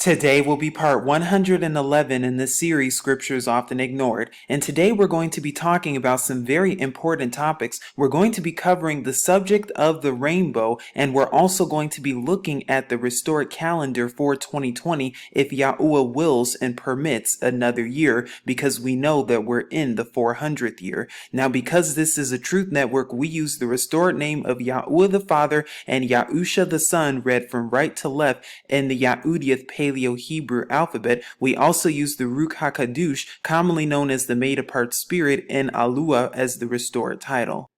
Today will be part 111 in the series Scriptures Often Ignored, and today we're going to be talking about some very important topics. We're going to be covering the subject of the rainbow, and we're also going to be looking at the restored calendar for 2020 if Yahuwah wills and permits another year, because we know that we're in the 400th year. Now, because this is a truth network, we use the restored name of Yahuwah the Father and YAHUSHA the Son, read from right to left in the Yahudiath Paleo-Hebrew alphabet. We also use the Ruach HaKadosh, commonly known as the made-apart spirit, and YAHUAH as the restored title.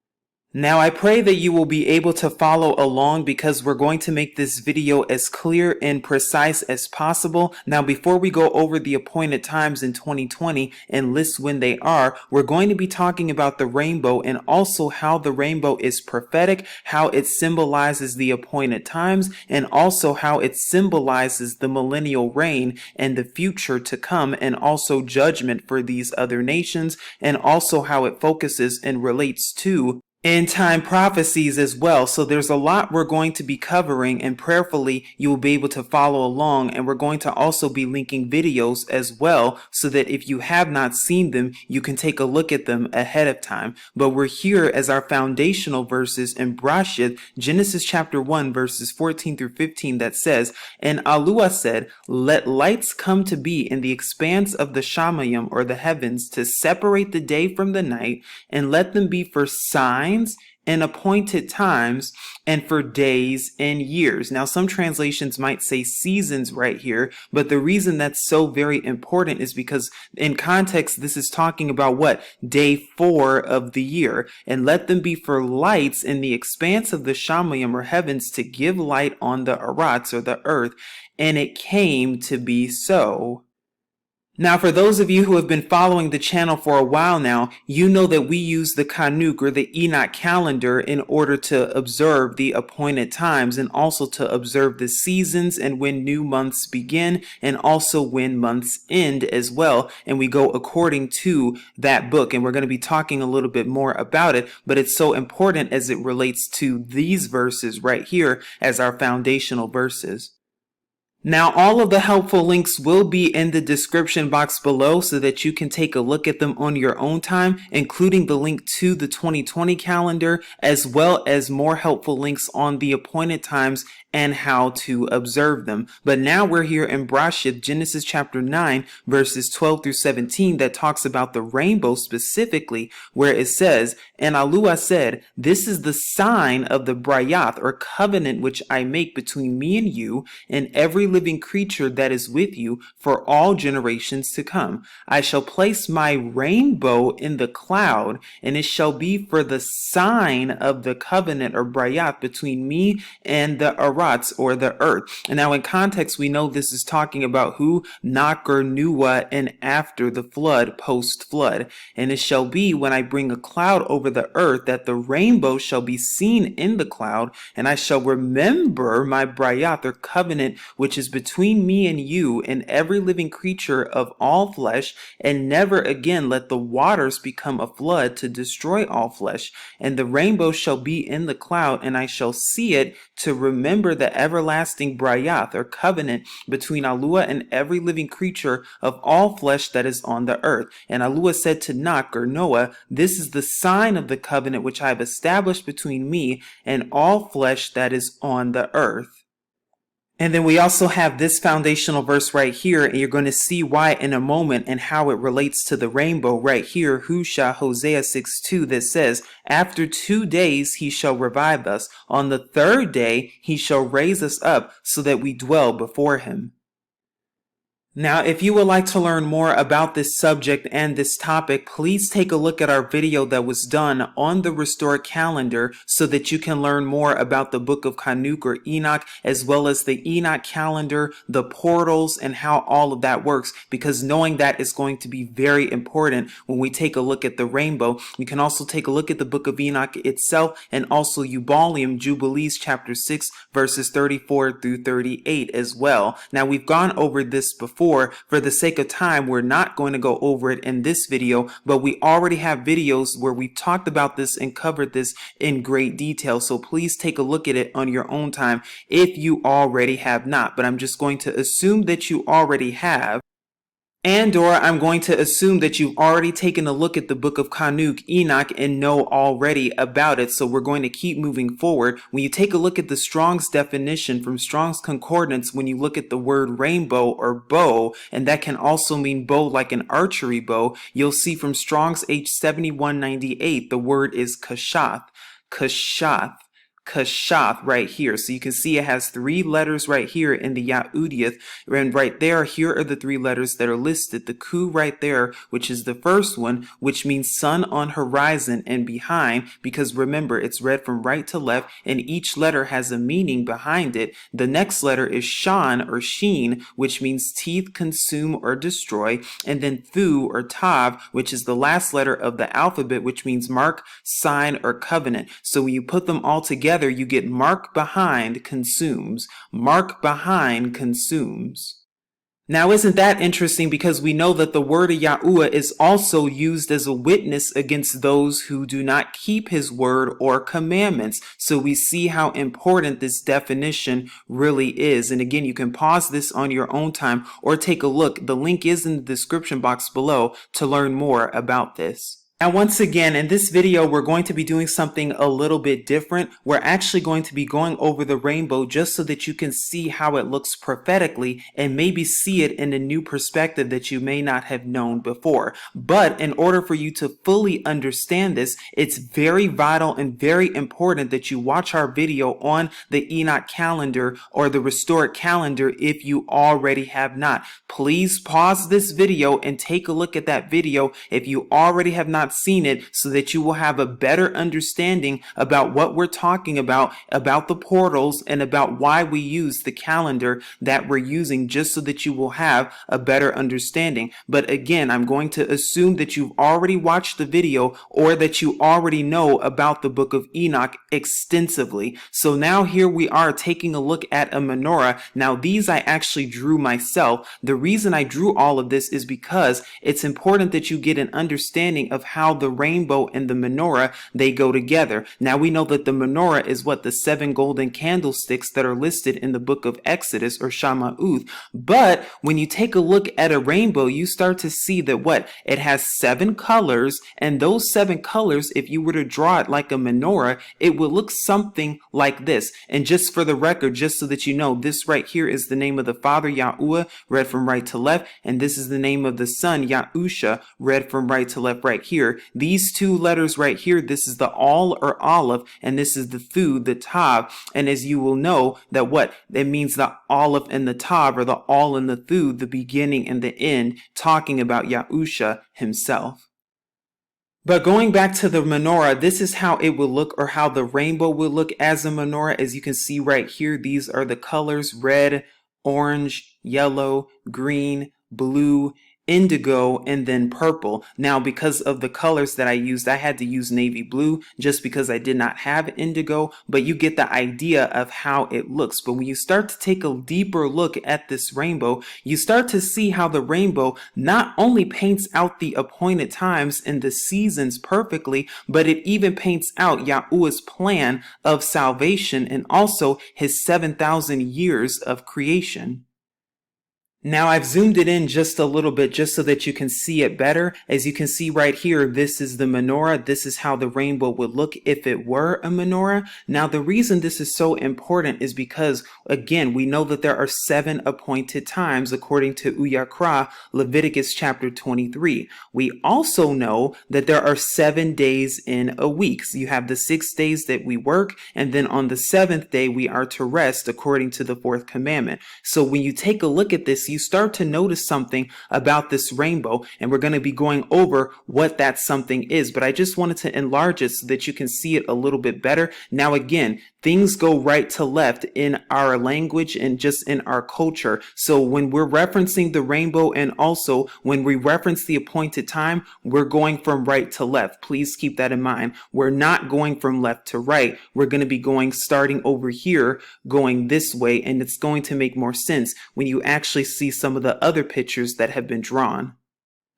Now, I pray that you will be able to follow along because we're going to make this video as clear and precise as possible. Now, before we go over the appointed times in 2020 and list when they are, we're going to be talking about the rainbow and also how the rainbow is prophetic, how it symbolizes the appointed times, and also how it symbolizes the millennial reign and the future to come, and also judgment for these other nations, and also how it focuses and relates to end time prophecies as well. So there's a lot we're going to be covering, and prayerfully you will be able to follow along, and we're going to also be linking videos as well so that if you have not seen them, you can take a look at them ahead of time. But we're here as our foundational verses in Brashith, Genesis chapter 1 verses 14 through 15, that says, "And YAHUWAH said, let lights come to be in the expanse of the Shamayim, or the heavens, to separate the day from the night, and let them be for signs and appointed times, and for days and years." Now, some translations might say seasons right here, but the reason that's so very important is because in context, this is talking about what? Day 4 of the year. "And let them be for lights in the expanse of the Shamayim, or heavens, to give light on the Arats, or the earth. And it came to be so." Now, for those of you who have been following the channel for a while now, you know that we use the Kanuk, or the Enoch calendar, in order to observe the appointed times, and also to observe the seasons and when new months begin, and also when months end as well. And we go according to that book, and we're going to be talking a little bit more about it, but it's so important as it relates to these verses right here as our foundational verses. Now, all of the helpful links will be in the description box below so that you can take a look at them on your own time, including the link to the 2020 calendar, as well as more helpful links on the appointed times and how to observe them. But now we're here in Brashith, Genesis chapter 9, verses 12 through 17, that talks about the rainbow specifically, where it says, "And YAHUWAH said, this is the sign of the Brayath, or covenant, which I make between me and you, and every living creature that is with you, for all generations to come. I shall place my rainbow in the cloud, and it shall be for the sign of the covenant, or Brayath, between me and the Arats, or the earth." And now in context, we know this is talking about who? Noah, and after the flood, post-flood. "And it shall be, when I bring a cloud over the earth, that the rainbow shall be seen in the cloud, and I shall remember my Brayath, or covenant, which is between me and you and every living creature of all flesh, and never again let the waters become a flood to destroy all flesh. And the rainbow shall be in the cloud, and I shall see it, to remember the everlasting Brayath, or covenant, between YAHUWAH and every living creature of all flesh that is on the earth. And YAHUWAH said to Noah, this is the sign of the covenant which I have established between me and all flesh that is on the earth." And then we also have this foundational verse right here, and you're going to see why in a moment and how it relates to the rainbow right here, Hosea 6:2, that says, "After 2 days he shall revive us. On the 3rd day he shall raise us up, so that we dwell before him." Now, if you would like to learn more about this subject and this topic, please take a look at our video that was done on the restored calendar so that you can learn more about the book of Kanuk, or Enoch, as well as the Enoch calendar, the portals, and how all of that works, because knowing that is going to be very important when we take a look at the rainbow. You can also take a look at the book of Enoch itself, and also Ubalium, Jubilees chapter 6, verses 34 through 38 as well. Now, we've gone over this before, before. For the sake of time, we're not going to go over it in this video, but we already have videos where we've talked about this and covered this in great detail. So please take a look at it on your own time if you already have not. But I'm just going to assume that you already have. And/or I'm going to assume that you've already taken a look at the book of Enoch, and know already about it. So we're going to keep moving forward. When you take a look at the Strong's definition from Strong's Concordance, when you look at the word rainbow or bow, and that can also mean bow like an archery bow, you'll see from Strong's H7198, the word is kashath. Kashath. Kashath right here. So you can see it has 3 letters right here in the Yahudiath, and right there, here are the 3 letters that are listed. The Ku right there, which is the first one, which means sun on horizon and behind, because remember, it's read from right to left, and each letter has a meaning behind it. The next letter is Shan or Sheen, which means teeth, consume, or destroy, and then Thu or Tav, which is the last letter of the alphabet, which means mark, sign, or covenant. So when you put them all together, you get mark behind consumes. Mark behind consumes. Now, isn't that interesting? Because we know that the word of YAHUAH is also used as a witness against those who do not keep his word or commandments. So we see how important this definition really is. And again, you can pause this on your own time or take a look. The link is in the description box below to learn more about this. Now, once again, in this video, we're going to be doing something a little bit different. We're actually going to be going over the rainbow just so that you can see how it looks prophetically and maybe see it in a new perspective that you may not have known before. But in order for you to fully understand this, it's very vital and very important that you watch our video on the Enoch calendar or the restored calendar if you already have not. Please pause this video and take a look at that video if you already have not seen it, so that you will have a better understanding about what we're talking about the portals, and about why we use the calendar that we're using, just so that you will have a better understanding. But again, I'm going to assume that you've already watched the video or that you already know about the book of Enoch extensively. So now here we are taking a look at a menorah. Now these I actually drew myself. The reason I drew all of this is because it's important that you get an understanding of how the rainbow and the menorah, they go together. Now we know that the menorah is what? The 7 golden candlesticks that are listed in the book of Exodus or Shama'uth. But when you take a look at a rainbow, you start to see that what? It has 7 colors, and those 7 colors, if you were to draw it like a menorah, it would look something like this. And just for the record, just so that you know, this right here is the name of the Father, YAHUAH, read from right to left, and this is the name of the Son, YAHUSHA, read from right to left right here. These 2 letters right here, this is the Al or Aleph, and this is the Thu, the Tav. And as you will know, that what? It means the Aleph and the Tav, or the Al and the Thu, the beginning and the end, talking about Yahusha himself. But going back to the menorah, this is how it will look, or how the rainbow will look as a menorah. As you can see right here, these are the colors: red, orange, yellow, green, blue, indigo, and then purple. Now, because of the colors that I used, I had to use navy blue just because I did not have indigo, but you get the idea of how it looks. But when you start to take a deeper look at this rainbow, you start to see how the rainbow not only paints out the appointed times and the seasons perfectly, but it even paints out Yahuwah's plan of salvation and also his 7,000 years of creation. Now I've zoomed it in just a little bit just so that you can see it better. As you can see right here, this is the menorah. This is how the rainbow would look if it were a menorah. Now the reason this is so important is because, again, we know that there are 7 appointed times according to Uyakra, Leviticus chapter 23. We also know that there are 7 days in a week. So you have the 6 days that we work, and then on the 7th day we are to rest according to the 4th commandment. So when you take a look at this, you start to notice something about this rainbow, and we're going to be going over what that something is. But I just wanted to enlarge it so that you can see it a little bit better. Now again, things go right to left in our language and just in our culture. So when we're referencing the rainbow and also when we reference the appointed time, we're going from right to left. Please keep that in mind. We're not going from left to right. We're going to be going starting over here, going this way, and it's going to make more sense when you actually see some of the other pictures that have been drawn.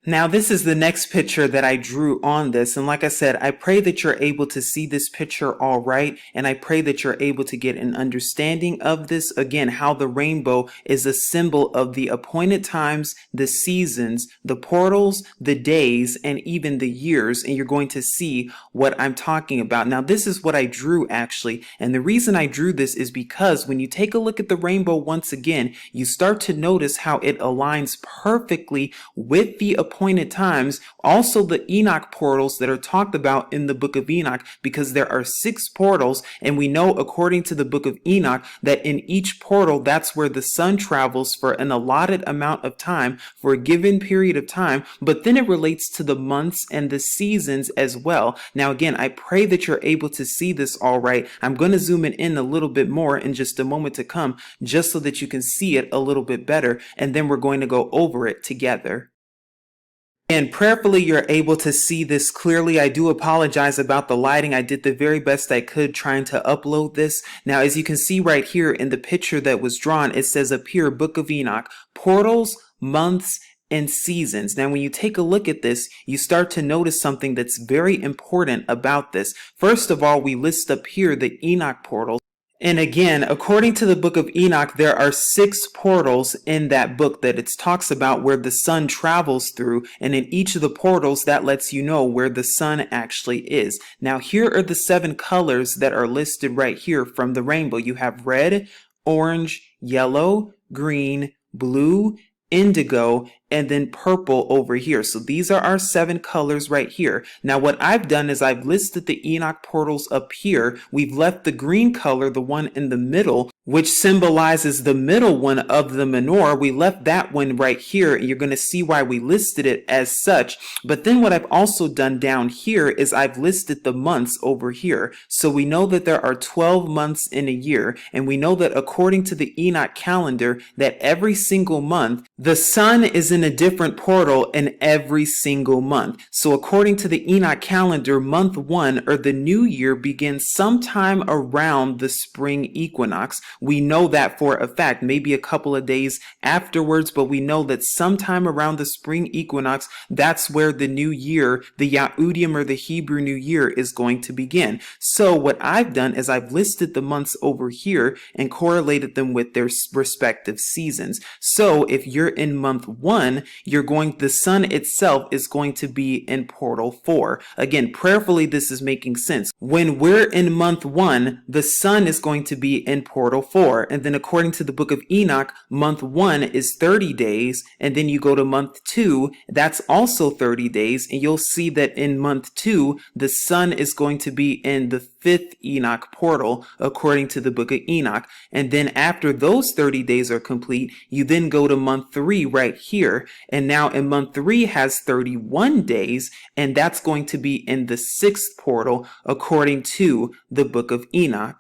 Now, this is the next picture that I drew on this. And like I said, I pray that you're able to see this picture all right. And I pray that you're able to get an understanding of this. Again, how the rainbow is a symbol of the appointed times, the seasons, the portals, the days, and even the years. And you're going to see what I'm talking about. Now, this is what I drew actually. And the reason I drew this is because when you take a look at the rainbow once again, you start to notice how it aligns perfectly with the appointed times, also the Enoch portals that are talked about in the book of Enoch, because there are 6 portals, and we know according to the book of Enoch that in each portal, that's where the sun travels for an allotted amount of time for a given period of time, but then it relates to the months and the seasons as well. Now again, I pray that you're able to see this all right. I'm going to zoom it in a little bit more in just a moment to come, just so that you can see it a little bit better, and then we're going to go over it together. And prayerfully, you're able to see this clearly. I do apologize about the lighting. I did the very best I could trying to upload this. Now, as you can see right here in the picture that was drawn, it says up here, Book of Enoch, portals, months, and seasons. Now, when you take a look at this, you start to notice something that's very important about this. First of all, we list up here the Enoch portals. And again, according to the book of Enoch, there are 6 portals in that book that it talks about where the sun travels through. And in each of the portals, that lets you know where the sun actually is. Now, here are the 7 colors that are listed right here from the rainbow. You have red, orange, yellow, green, blue, indigo, and then purple over here. So these are our 7 colors right here. Now what I've done is I've listed the Enoch portals up here. We've left the green color, the one in the middle, which symbolizes the middle one of the menorah. We left that one right here, and you're going to see why we listed it as such. But then what I've also done down here is I've listed the months over here. So we know that there are 12 months in a year, and we know that according to the Enoch calendar, that every single month, the sun is in a different portal in every single month. So according to the Enoch calendar, month 1 or the new year begins sometime around the spring equinox. We know that for a fact, maybe a couple of days afterwards, but we know that sometime around the spring equinox, that's where the new year, the Yahudim or the Hebrew New Year, is going to begin. So what I've done is I've listed the months over here and correlated them with their respective seasons. So if you're in month 1, the sun itself is going to be in portal 4. Again, prayerfully, this is making sense. When we're in month 1, the sun is going to be in portal 4. And then according to the book of Enoch, month 1 is 30 days. And then you go to month 2, that's also 30 days. And you'll see that in month 2, the sun is going to be in the 5th Enoch portal, according to the book of Enoch. And then after those 30 days are complete, you then go to month 3 right here. And now in month 3 has 31 days, and that's going to be in the 6th portal, according to the book of Enoch.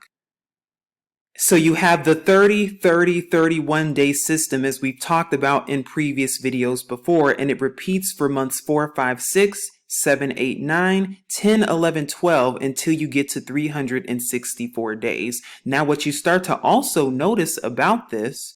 So you have the 31 day system, as we've talked about in previous videos before, and it repeats for months 4, 5, 6, 7, 8, 9, 10, 11, 12 until you get to 364 days. Now what you start to also notice about this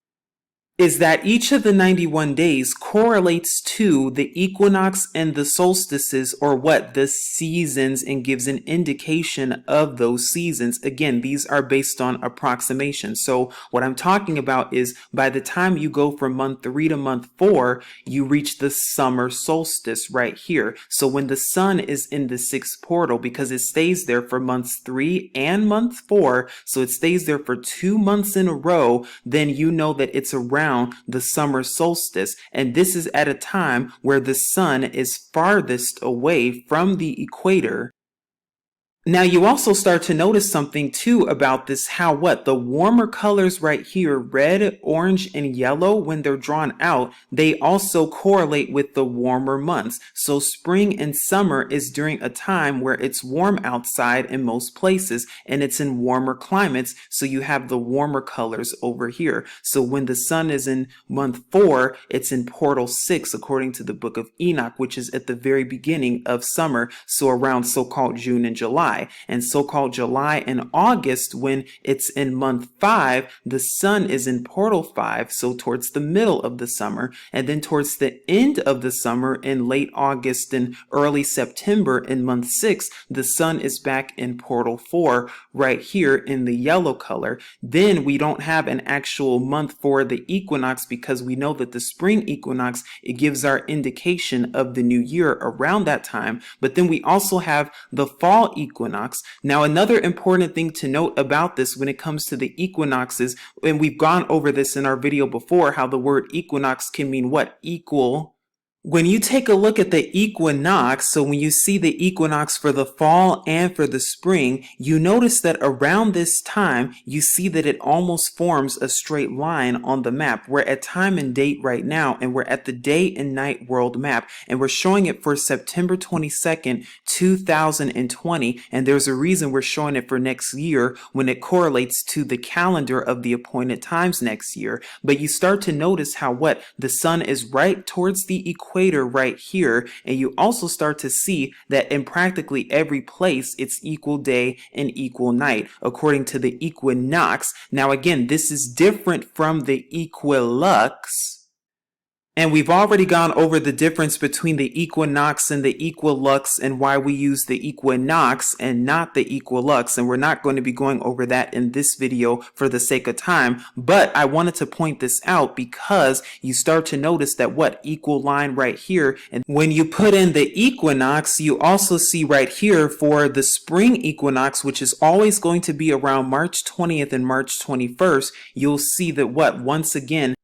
is that each of the 91 days correlates to the equinox and the solstices, or what? The seasons, and gives an indication of those seasons. Again, these are based on approximation. So what I'm talking about is by the time you go from month 3 to month 4, you reach the summer solstice right here. So when the sun is in the 6th portal, because it stays there for months 3 and month 4, so it stays there for 2 months in a row, then you know that it's around the summer solstice, and this is at a time where the sun is farthest away from the equator. Now you also start to notice something too about this, how the warmer colors right here, red, orange, and yellow, when they're drawn out, they also correlate with the warmer months. So spring and summer is during a time where it's warm outside in most places and it's in warmer climates. So you have the warmer colors over here. So when the sun is in month 4, it's in portal 6 according to the book of Enoch, which is at the very beginning of summer. So around so-called June and July. And so-called July and August, when it's in month 5, the sun is in portal 5, so towards the middle of the summer. And then towards the end of the summer, in late August and early September in month 6, the sun is back in portal 4 right here in the yellow color. Then we don't have an actual month for the equinox, because we know that the spring equinox, it gives our indication of the new year around that time. But then we also have the fall equinox. Now, another important thing to note about this when it comes to the equinoxes, and we've gone over this in our video before, how the word equinox can mean what? Equal. When you take a look at the equinox, so when you see the equinox for the fall and for the spring, you notice that around this time, you see that it almost forms a straight line on the map. We're at time and date right now, and we're at the day and night world map, and we're showing it for September 22nd, 2020, and there's a reason we're showing it for next year when it correlates to the calendar of the appointed times next year. But you start to notice how the sun is right towards the equator right here, and you also start to see that in practically every place it's equal day and equal night according to the equinox. Now again, this is different from the equilux. And we've already gone over the difference between the equinox and the equilux and why we use the equinox and not the equilux. And we're not going to be going over that in this video for the sake of time. But I wanted to point this out because you start to notice that equal line right here. And when you put in the equinox, you also see right here for the spring equinox, which is always going to be around March 20th and March 21st, you'll see that once again,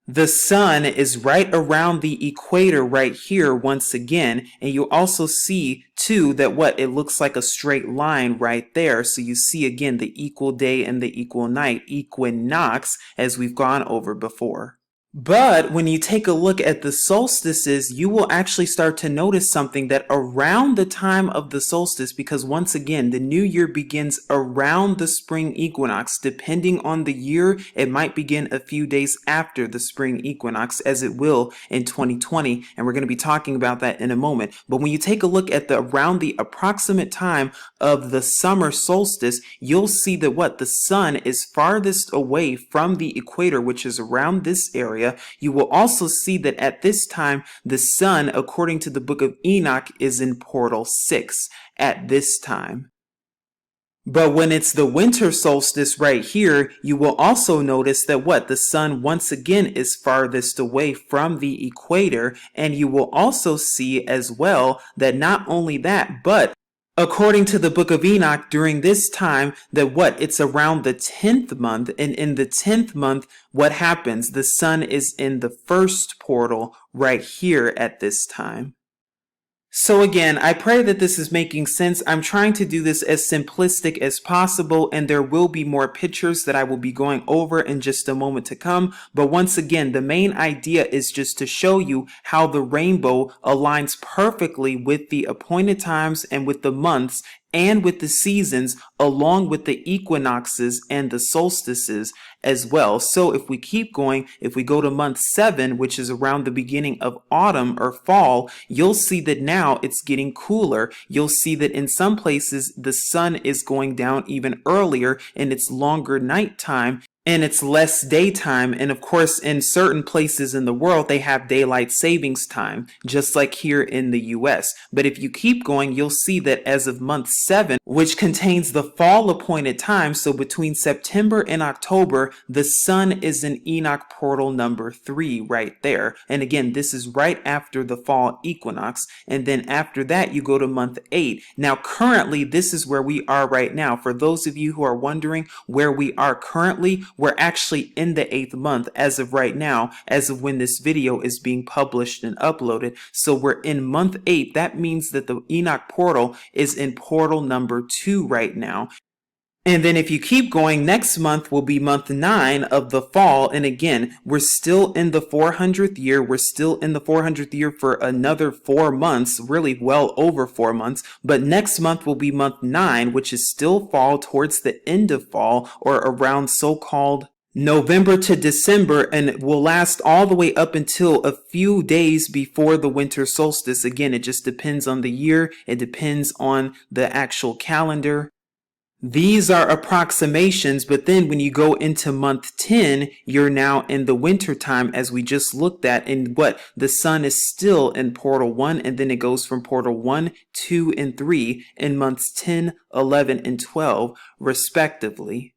the sun is right around the equator right here once again, and you also see too that it looks like a straight line right there. So you see again the equal day and the equal night, equinox, as we've gone over before. But when you take a look at the solstices, you will actually start to notice something, that around the time of the solstice, because once again, the new year begins around the spring equinox. Depending on the year, it might begin a few days after the spring equinox, as it will in 2020. And we're going to be talking about that in a moment. But when you take a look at around the approximate time of the summer solstice, you'll see that the sun is farthest away from the equator, which is around this area. You will also see that at this time, the sun, according to the book of Enoch, is in portal 6 at this time. But when it's the winter solstice right here, you will also notice that the sun once again is farthest away from the equator. And you will also see as well that not only that, but according to the book of Enoch, during this time, it's around the 10th month. And in the 10th month, what happens? The sun is in the first portal right here at this time. So again, I pray that this is making sense. I'm trying to do this as simplistic as possible, and there will be more pictures that I will be going over in just a moment to come. But once again, the main idea is just to show you how the rainbow aligns perfectly with the appointed times and with the months and with the seasons, along with the equinoxes and the solstices as well. So if we keep going, if we go to month 7, which is around the beginning of autumn or fall, you'll see that now it's getting cooler. You'll see that in some places the sun is going down even earlier, and it's longer nighttime and it's less daytime. And of course, in certain places in the world, they have daylight savings time, just like here in the US. But if you keep going, you'll see that as of month 7, which contains the fall appointed time, so between September and October, the sun is in Enoch portal number 3 right there. And again, this is right after the fall equinox. And then after that, you go to month 8. Now, currently, this is where we are right now. For those of you who are wondering where we are currently, we're actually in the 8th month as of right now, as of when this video is being published and uploaded. So we're in month 8. That means that the Enoch portal is in portal number 2 right now. And then if you keep going, next month will be month 9 of the fall. And again, we're still in the 400th year. We're still in the 400th year for another 4 months, really well over 4 months. But next month will be month 9, which is still fall, towards the end of fall, or around so-called November to December, and it will last all the way up until a few days before the winter solstice. Again, it just depends on the year. It depends on the actual calendar. These are approximations, but then when you go into month 10, you're now in the winter time, as we just looked at, and what the sun is still in portal 1, and then it goes from portal 1, 2, and 3 in months 10, 11, and 12 respectively.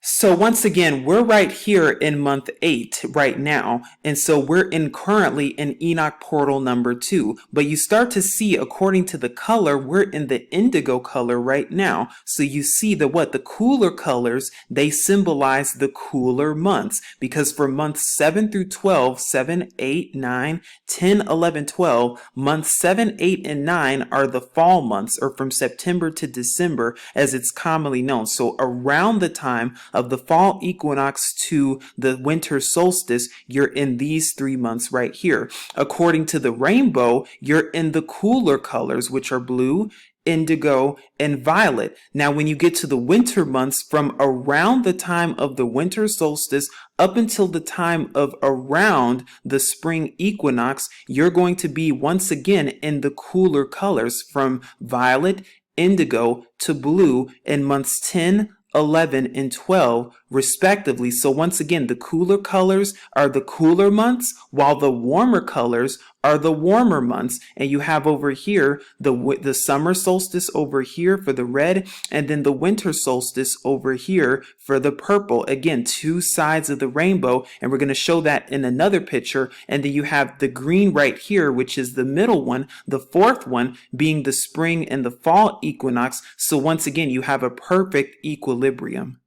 So once again, we're right here in month 8 right now, and so we're currently in Enoch portal number 2. But you start to see, according to the color, we're in the indigo color right now. So you see the cooler colors, they symbolize the cooler months, because for months 7 through 12, 7, 8, 9, 10, 11, 12, months 7, 8, and 9 are the fall months, or from September to December as it's commonly known. So around the time of the fall equinox to the winter solstice, you're in these 3 months right here. According to the rainbow, you're in the cooler colors, which are blue, indigo, and violet. Now, when you get to the winter months, from around the time of the winter solstice up until the time of around the spring equinox, you're going to be once again in the cooler colors, from violet, indigo, to blue in months 10, 11, and 12 respectively. So once again, the cooler colors are the cooler months, while the warmer colors are the warmer months. And you have over here the summer solstice over here for the red, and then the winter solstice over here for the purple. Again, 2 sides of the rainbow, and we're going to show that in another picture. And then you have the green right here, which is the middle one, the 4th one being the spring and the fall equinox. So once again, you have a perfect equilibrium.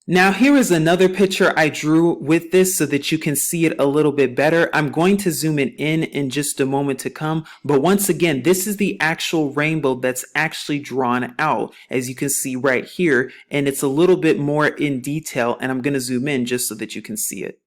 Now here is another picture I drew with this so that you can see it a little bit better. I'm going to zoom it in just a moment to come, but once again, this is the actual rainbow that's actually drawn out, as you can see right here, and it's a little bit more in detail, and I'm going to zoom in just so that you can see it.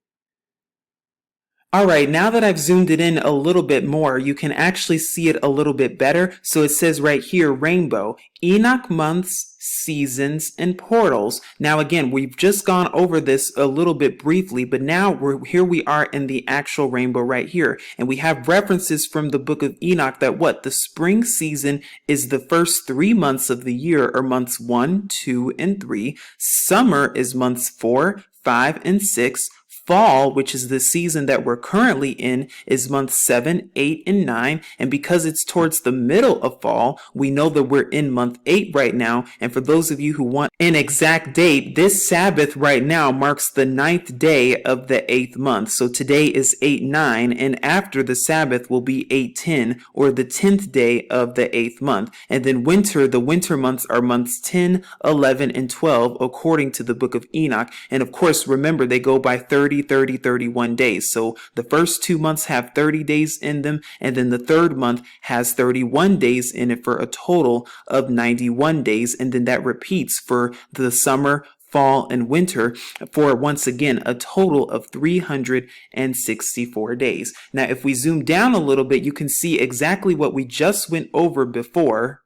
Alright, now that I've zoomed it in a little bit more, you can actually see it a little bit better. So it says right here, rainbow, Enoch months, seasons, and portals. Now again, we've just gone over this a little bit briefly, but now here we are in the actual rainbow right here. And we have references from the book of Enoch that the spring season is the first 3 months of the year, or months 1, 2, and 3. Summer is months 4, 5, and 6. Fall, which is the season that we're currently in, is months 7, 8, and 9. And because it's towards the middle of fall, we know that we're in month 8 right now. And for those of you who want an exact date, this Sabbath right now marks the 9th day of the 8th month. So today is 8/9, and after the Sabbath will be 8/10, or the 10th day of the 8th month. And then the winter months are months 10, 11, and 12, according to the book of Enoch. And of course, remember, they go by 30, 31 days. So the first 2 months have 30 days in them, and then the 3rd month has 31 days in it, for a total of 91 days. And then that repeats for the summer, fall, and winter, for once again a total of 364 days. Now if we zoom down a little bit, you can see exactly what we just went over before.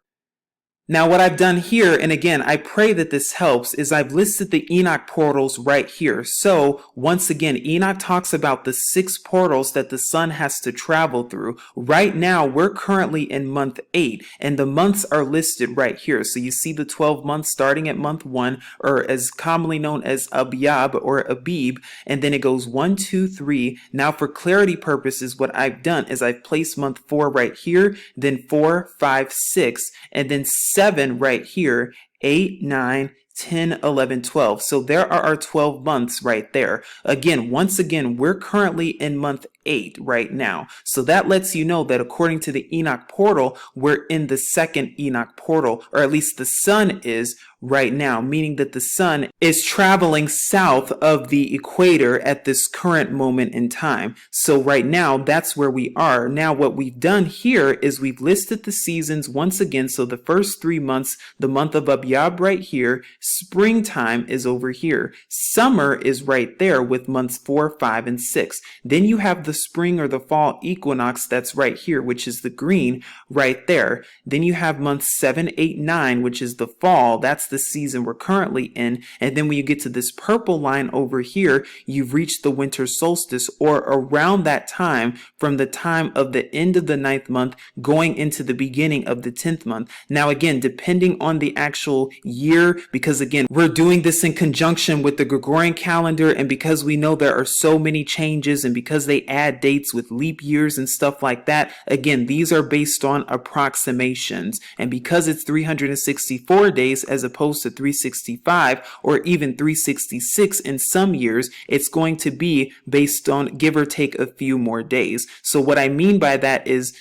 Now what I've done here, and again, I pray that this helps, is I've listed the Enoch portals right here. So once again, Enoch talks about the 6 portals that the sun has to travel through. Right now, we're currently in month 8, and the months are listed right here. So you see the 12 months starting at month 1, or as commonly known as Abiyab or Abib, and then it goes 1, 2, 3. Now for clarity purposes, what I've done is I've placed month 4 right here, then 4, 5, 6, and then 7 right here, 8, 9, 10, 11, 12. So there are our 12 months right there. Again, once again, we're currently in month 8 right now. So that lets you know that according to the Enoch portal, we're in the 2nd Enoch portal, or at least the sun is right now, meaning that the sun is traveling south of the equator at this current moment in time. So right now, that's where we are. Now, what we've done here is we've listed the seasons once again. So the first 3 months, the month of Abyab right here, springtime is over here. Summer is right there with months 4, 5, and 6. Then you have the spring or the fall equinox that's right here, which is the green right there. Then you have months 7, 8, 9, which is the fall. That's the season we're currently in. And then when you get to this purple line over here, you've reached the winter solstice, or around that time, from the time of the end of the 9th month going into the beginning of the 10th month. Now again, depending on the actual year, because again, we're doing this in conjunction with the Gregorian calendar, and because we know there are so many changes, and because they add dates with leap years and stuff like that, again, these are based on approximations. And because it's 364 days as opposed to 365 or even 366 in some years, it's going to be based on give or take a few more days. So what I mean by that is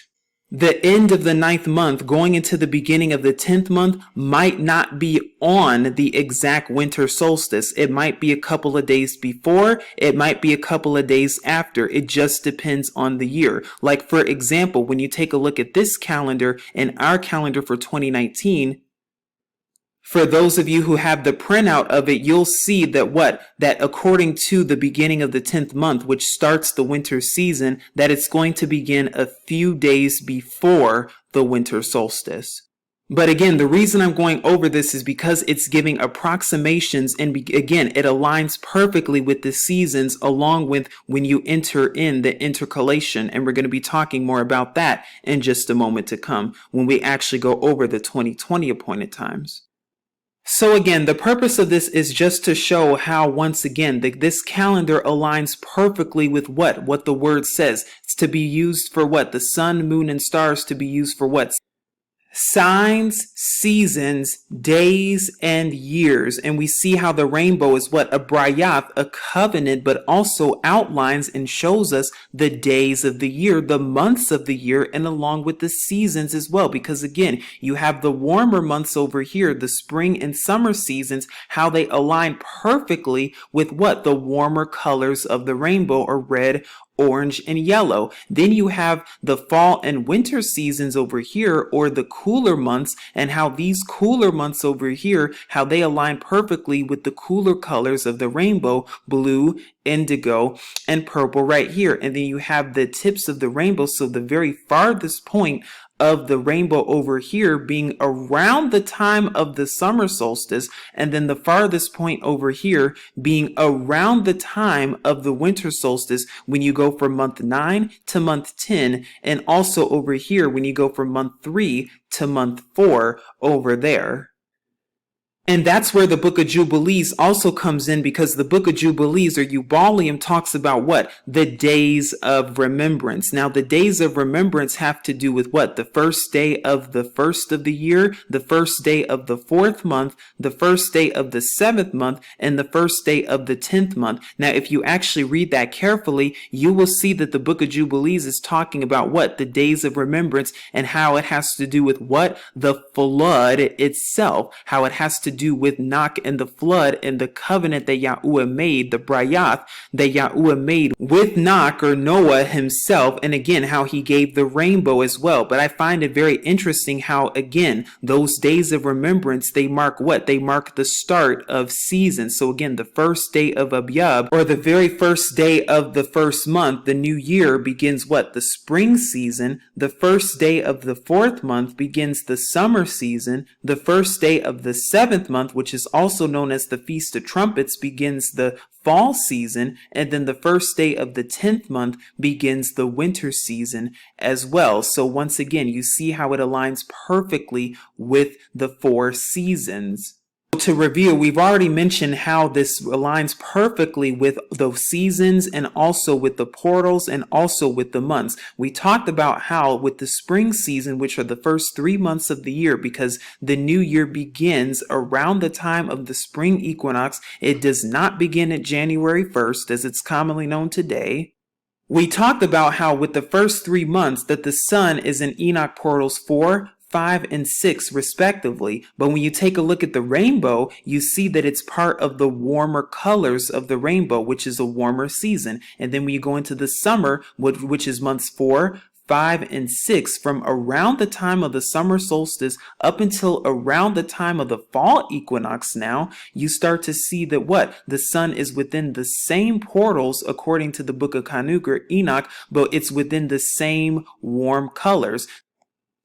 the end of the 9th month going into the beginning of the 10th month might not be on the exact winter solstice. It might be a couple of days before, it might be a couple of days after. It just depends on the year. Like for example, when you take a look at this calendar and our calendar for 2019, for those of you who have the printout of it, you'll see that that according to the beginning of the 10th month, which starts the winter season, that it's going to begin a few days before the winter solstice. But again, the reason I'm going over this is because it's giving approximations, and again, it aligns perfectly with the seasons along with when you enter in the intercalation. And we're going to be talking more about that in just a moment to come when we actually go over the 2020 appointed times. So again, the purpose of this is just to show how, once again, this calendar aligns perfectly with what the word says. It's to be used for what? The sun, moon, and stars to be used for what? Signs, seasons, days, and years. And we see how the rainbow is what? A brayath, a covenant, but also outlines and shows us the days of the year, the months of the year, and along with the seasons as well. Because again, you have the warmer months over here, the spring and summer seasons, how they align perfectly with what? The warmer colors of the rainbow, or red, orange, and yellow. Then you have the fall and winter seasons over here, or the cooler months, and how these cooler months over here, how they align perfectly with the cooler colors of the rainbow, blue, indigo, and purple right here. And then you have the tips of the rainbow, so the very farthest point of the rainbow over here being around the time of the summer solstice, and then the farthest point over here being around the time of the winter solstice when you go from month 9 to month 10, and also over here when you go from month 3 to month 4 over there. And that's where the Book of Jubilees also comes in, because the Book of Jubilees, or Ubalium, talks about what? The days of remembrance. Now, the days of remembrance have to do with what? The first day of the first of the year, the first day of the 4th month, the first day of the 7th month, and the first day of the 10th month. Now, if you actually read that carefully, you will see that the Book of Jubilees is talking about what? The days of remembrance, and how it has to do with what? The flood itself, how it has to do with Noach and the flood and the covenant that YAHUAH made, the brayath that YAHUAH made with Noach, or Noah himself, and again how he gave the rainbow as well. But I find it very interesting how, again, those days of remembrance, they mark what? They mark the start of seasons. So again, the first day of Abyab, or the very first day of the first month, the new year begins what? The spring season. The first day of the 4th month begins the summer season. The first day of the 7th month, which is also known as the Feast of Trumpets, begins the fall season, and then the first day of the 10th month begins the winter season as well. So once again, you see how it aligns perfectly with the 4 seasons. To review, we've already mentioned how this aligns perfectly with the seasons, and also with the portals, and also with the months. We talked about how with the spring season, which are the first 3 months of the year, because the new year begins around the time of the spring equinox. It does not begin at January 1st, as it's commonly known today. We talked about how with the first 3 months that the sun is in Enoch portals 4, 5, and 6 respectively. But when you take a look at the rainbow, you see that it's part of the warmer colors of the rainbow, which is a warmer season. And then when you go into the summer, which is months 4, 5, and 6, from around the time of the summer solstice up until around the time of the fall equinox, now you start to see that the sun is within the same portals according to the book of Kanuk or Enoch, but it's within the same warm colors.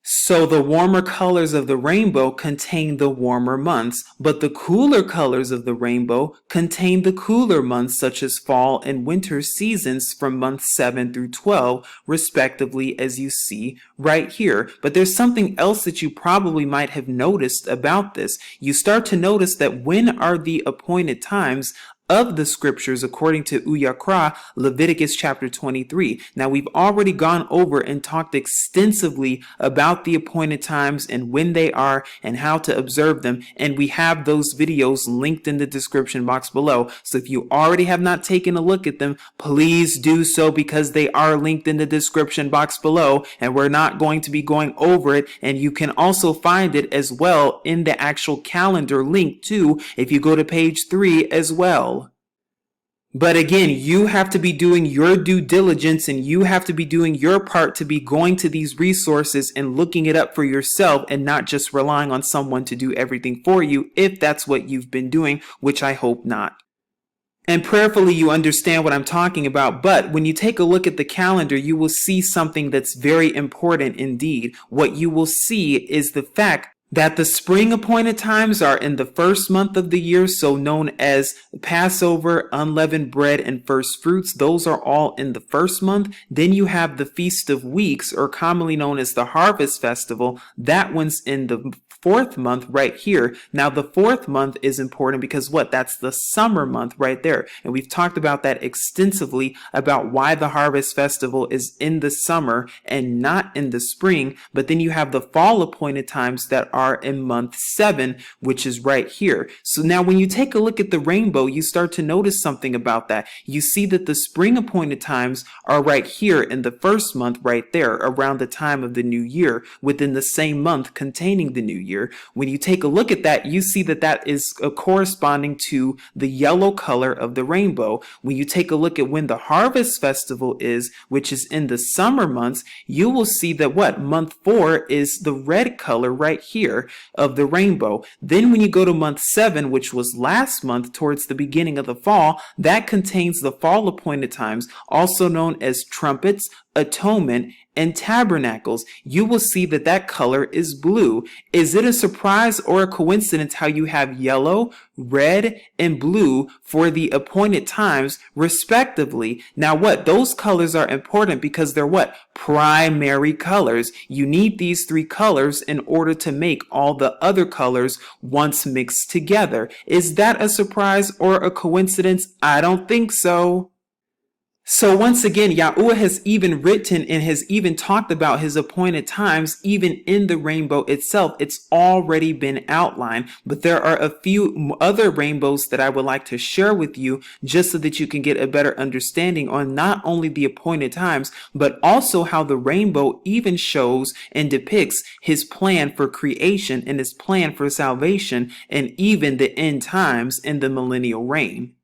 So the warmer colors of the rainbow contain the warmer months, but the cooler colors of the rainbow contain the cooler months, such as fall and winter seasons from months 7 through 12, respectively, as you see right here. But there's something else that you probably might have noticed about this. You start to notice that when are the appointed times of the scriptures according to YAHUAH, Leviticus chapter 23. Now we've already gone over and talked extensively about the appointed times and when they are and how to observe them, and we have those videos linked in the description box below. So if you already have not taken a look at them, please do so, because they are linked in the description box below, and we're not going to be going over it. And you can also find it as well in the actual calendar link too if you go to page 3 as well. But again, you have to be doing your due diligence, and you have to be doing your part to be going to these resources and looking it up for yourself, and not just relying on someone to do everything for you, if that's what you've been doing, which I hope not. And prayerfully you understand what I'm talking about. But when you take a look at the calendar, you will see something that's very important indeed. What you will see is the fact that the spring appointed times are in the first month of the year, so known as Passover, unleavened bread, and first fruits. Those are all in the first month. Then you have the Feast of Weeks, or commonly known as the Harvest Festival. That one's in the fourth month right here. Now the fourth month is important because that's the summer month right there. And we've talked about that extensively, about why the Harvest Festival is in the summer and not in the spring. But then you have the fall appointed times that are in month 7, which is right here. So now when you take a look at the rainbow, you start to notice something about that. You see that the spring appointed times are right here in the first month right there, around the time of the new year, within the same month containing the new year. When you take a look at that, you see that that is corresponding to the yellow color of the rainbow. When you take a look at when the Harvest Festival is, which is in the summer months, you will see that month 4 is the red color right here of the rainbow. Then when you go to month 7, which was last month towards the beginning of the fall, that contains the fall appointed times, also known as trumpets, atonement, and tabernacles. You will see that that color is blue. Is it a surprise or a coincidence how you have yellow, red, and blue for the appointed times respectively? Now those colors are important because they're primary colors. You need these 3 colors in order to make all the other colors once mixed together. Is that a surprise or a coincidence? I don't think so. So once again, YAHUAH has even written and has even talked about his appointed times, even in the rainbow itself. It's already been outlined, but there are a few other rainbows that I would like to share with you, just so that you can get a better understanding on not only the appointed times, but also how the rainbow even shows and depicts his plan for creation and his plan for salvation, and even the end times in the millennial reign.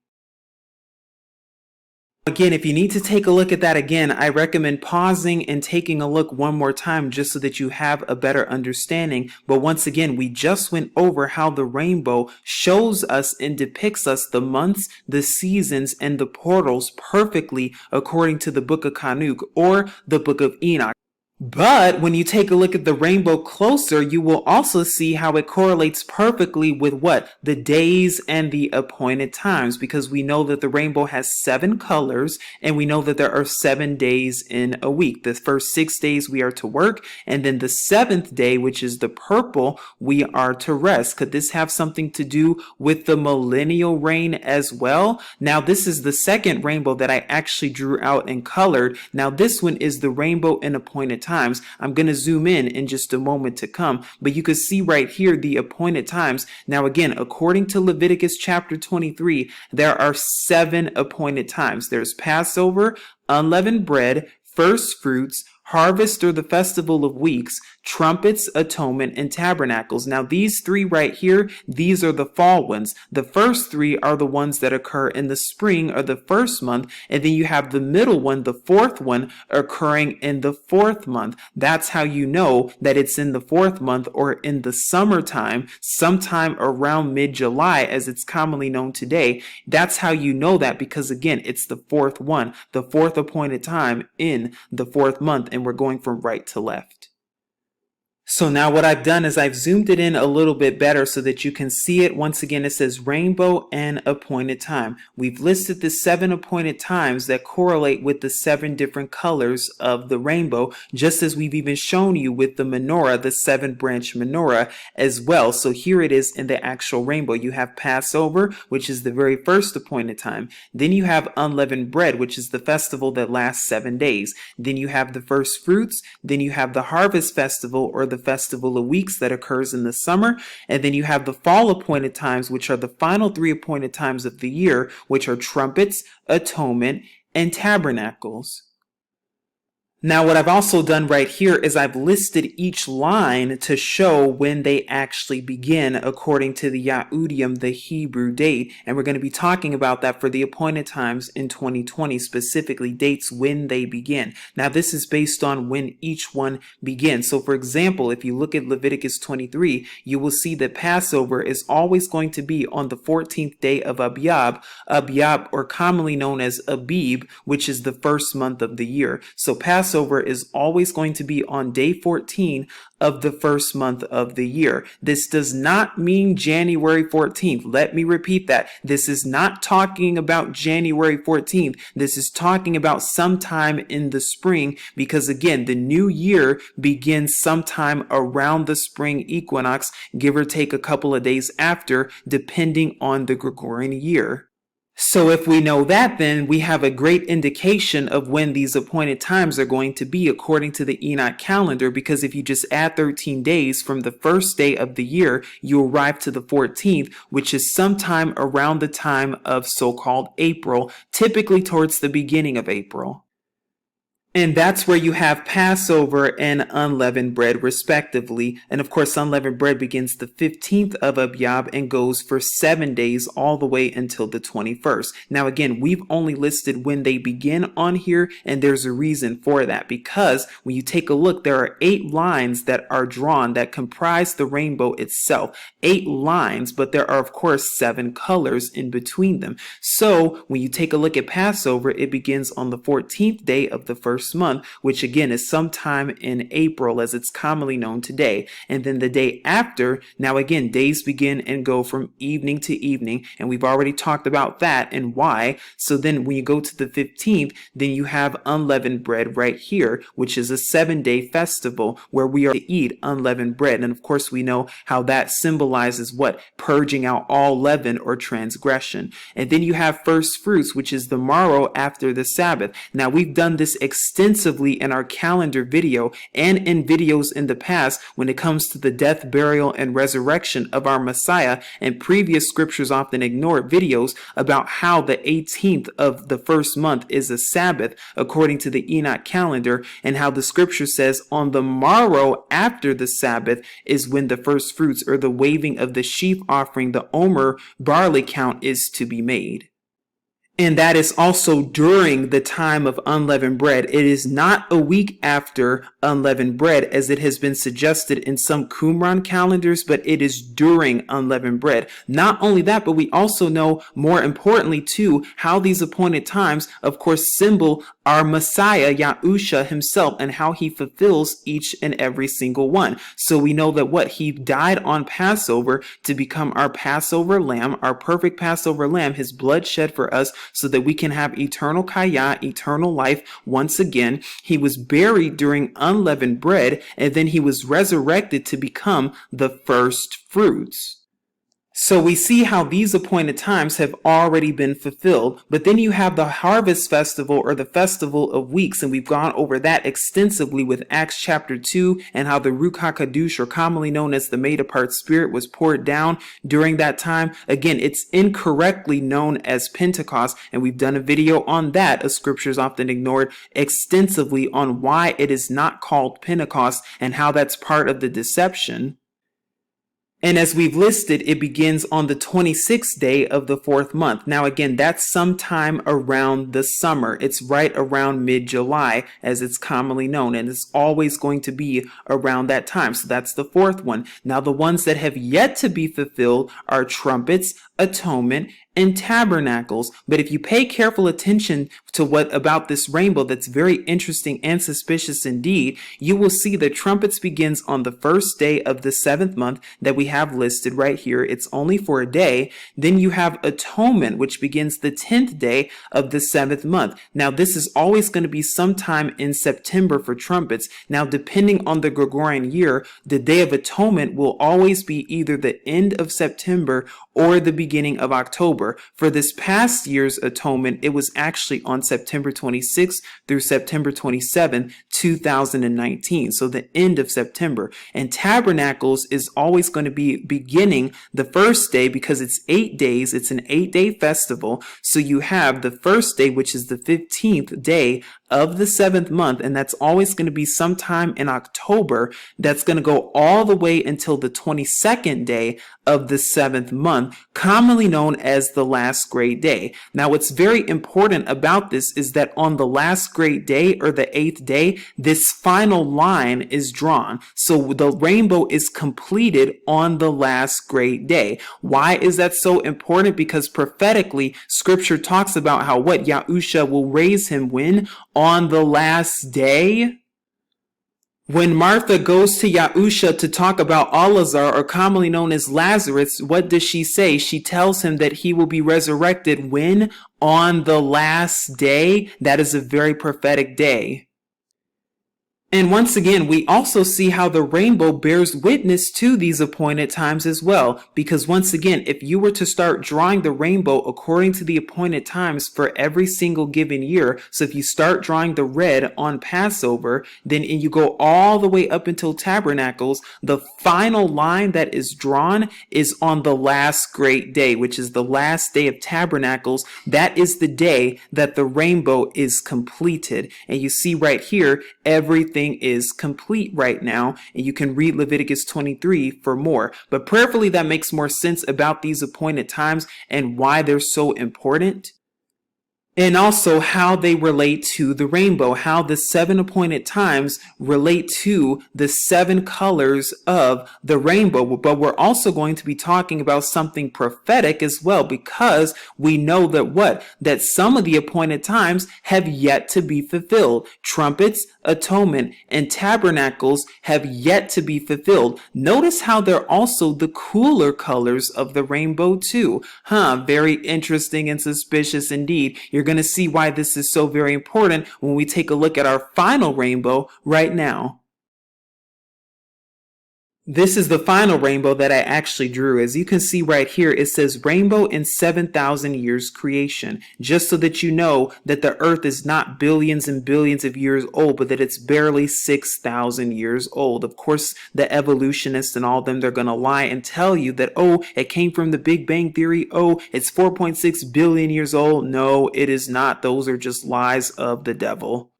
Again, if you need to take a look at that again, I recommend pausing and taking a look one more time just so that you have a better understanding. But once again, we just went over how the rainbow shows us and depicts us the months, the seasons, and the portals perfectly according to the book of Kanuk or the book of Enoch. But when you take a look at the rainbow closer, you will also see how it correlates perfectly with the days and the appointed times, because we know that the rainbow has 7 colors, and we know that there are 7 days in a week. The first 6 days we are to work, and then the 7th day, which is the purple, we are to rest. Could this have something to do with the millennial reign as well? Now, this is the second rainbow that I actually drew out and colored. Now, this one is the rainbow in appointed times. I'm going to zoom in just a moment to come, but you can see right here the appointed times. Now again, according to Leviticus chapter 23, there are 7 appointed times. There's Passover, unleavened bread, first fruits, harvest or the festival of weeks, trumpets, atonement, and tabernacles. Now these three right here, these are the fall ones. The first three are the ones that occur in the spring or the first month, and then you have the middle one, the fourth one, occurring in the fourth month. That's how you know that it's in the fourth month or in the summertime, sometime around mid-July as it's commonly known today. That's how you know that, because again, it's the fourth one, the fourth appointed time in the fourth month, and we're going from right to left. So now what I've done is I've zoomed it in a little bit better so that you can see it. Once again, it says rainbow and appointed time. We've listed the 7 appointed times that correlate with the 7 different colors of the rainbow, just as we've even shown you with the menorah, the 7-branch menorah as well. So here it is in the actual rainbow. You have Passover, which is the very first appointed time. Then you have unleavened bread, which is the festival that lasts 7 days. Then you have the first fruits. Then you have the harvest festival, or the festival of weeks, that occurs in the summer. And then you have the fall appointed times, which are the final 3 appointed times of the year, which are trumpets, atonement, and tabernacles. Now what I've also done right here is I've listed each line to show when they actually begin according to the Yahudim, the Hebrew date, and we're going to be talking about that for the appointed times in 2020, specifically dates when they begin. Now this is based on when each one begins. So for example, if you look at Leviticus 23, you will see that Passover is always going to be on the 14th day of Abiyab, or commonly known as Abib, which is the first month of the year. So Passover is always going to be on day 14 of the first month of the year. This does not mean January 14th. Let me repeat that. This is not talking about January 14th. This is talking about sometime in the spring, because again, the new year begins sometime around the spring equinox, give or take a couple of days after, depending on the Gregorian year. So if we know that, then we have a great indication of when these appointed times are going to be according to the Enoch calendar, because if you just add 13 days from the first day of the year, you arrive to the 14th, which is sometime around the time of so-called April, typically towards the beginning of April. And that's where you have Passover and unleavened bread, respectively. And of course, unleavened bread begins the 15th of Abiyab and goes for 7 days all the way until the 21st. Now, again, we've only listed when they begin on here, and there's a reason for that, because when you take a look, there are 8 lines that are drawn that comprise the rainbow itself. 8 lines, but there are, of course, 7 colors in between them. So when you take a look at Passover, it begins on the 14th day of the first month, which again is sometime in April as it's commonly known today. And then the day after, now again, days begin and go from evening to evening, and we've already talked about that and why. So then when you go to the 15th, then you have unleavened bread right here, which is a 7-day festival where we are to eat unleavened bread. And of course, we know how that symbolizes what? Purging out all leaven or transgression. And then you have first fruits, which is the morrow after the Sabbath. Now we've done this extensively in our calendar video and in videos in the past when it comes to the death, burial, and resurrection of our Messiah, and previous scriptures often ignored videos about how the 18th of the first month is a Sabbath according to the Enoch calendar, and how the scripture says on the morrow after the Sabbath is when the first fruits, or the waving of the sheaf offering, the Omer barley count, is to be made. And that is also during the time of unleavened bread. It is not a week after unleavened bread, as it has been suggested in some Qumran calendars, but it is during unleavened bread. Not only that, but we also know, more importantly too, how these appointed times, of course, symbol our Messiah, YAHUSHA himself, and how he fulfills each and every single one. So we know that what? He died on Passover to become our Passover lamb, our perfect Passover lamb, his blood shed for us, so that we can have eternal kaya, eternal life once again. He was buried during unleavened bread, and then he was resurrected to become the first fruits. So we see how these appointed times have already been fulfilled, but then you have the harvest festival or the festival of weeks, and we've gone over that extensively with Acts chapter 2 and how the Ruach HaKadosh, or commonly known as the made-apart spirit, was poured down during that time. Again, it's incorrectly known as Pentecost, and we've done a video on that, of scriptures often ignored, extensively on why it is not called Pentecost and how that's part of the deception. And as we've listed, it begins on the 26th day of the 4th month. Now, again, that's sometime around the summer. It's right around mid-July, as it's commonly known, and it's always going to be around that time. So that's the 4th one. Now, the ones that have yet to be fulfilled are trumpets, atonement, and tabernacles. But if you pay careful attention to what about this rainbow that's very interesting and suspicious indeed, you will see that trumpets begins on the 1st day of the 7th month that we have listed right here. It's only for a day. Then you have atonement, which begins the 10th day of the 7th month. Now, this is always going to be sometime in September for trumpets. Now, depending on the Gregorian year, the Day of Atonement will always be either the end of September or the beginning of October. For this past year's atonement, it was actually on September 26th through September 27th, 2019. So the end of September. And tabernacles is always going to be beginning the 1st day because it's 8 days. It's an 8-day festival. So you have the 1st day, which is the 15th day of the 7th month, and that's always going to be sometime in October. That's going to go all the way until the 22nd day of the 7th month, commonly known as the last great day. Now, what's very important about this is that on the last great day, or the 8th day, this final line is drawn. So the rainbow is completed on the last great day. Why is that so important? Because prophetically, scripture talks about how what YAHUSHA will raise him when? On the last day. When Martha goes to YAHUSHA to talk about Alazar, or commonly known as Lazarus, what does she say? She tells him that he will be resurrected when? On the last day. That is a very prophetic day. And once again, we also see how the rainbow bears witness to these appointed times as well. Because once again, if you were to start drawing the rainbow according to the appointed times for every single given year, so if you start drawing the red on Passover, then you go all the way up until Tabernacles, the final line that is drawn is on the last great day, which is the last day of Tabernacles. That is the day that the rainbow is completed. And you see right here, everything is complete right now, and you can read Leviticus 23 for more. But prayerfully, that makes more sense about these appointed times and why they're so important. And also how they relate to the rainbow, how the 7 appointed times relate to the 7 colors of the rainbow. But we're also going to be talking about something prophetic as well, because we know that that some of the appointed times have yet to be fulfilled. Trumpets, atonement, and tabernacles have yet to be fulfilled. Notice how they're also the cooler colors of the rainbow too. Very interesting and suspicious indeed. You're going to see why this is so very important when we take a look at our final rainbow right now. This is the final rainbow that I actually drew. As you can see right here, it says rainbow in 7,000 years creation, just so that you know that the earth is not billions and billions of years old, but that it's barely 6,000 years old. Of course, the evolutionists and all them, they're going to lie and tell you that, oh, it came from the Big Bang Theory. Oh, it's 4.6 billion years old. No, it is not. Those are just lies of the devil.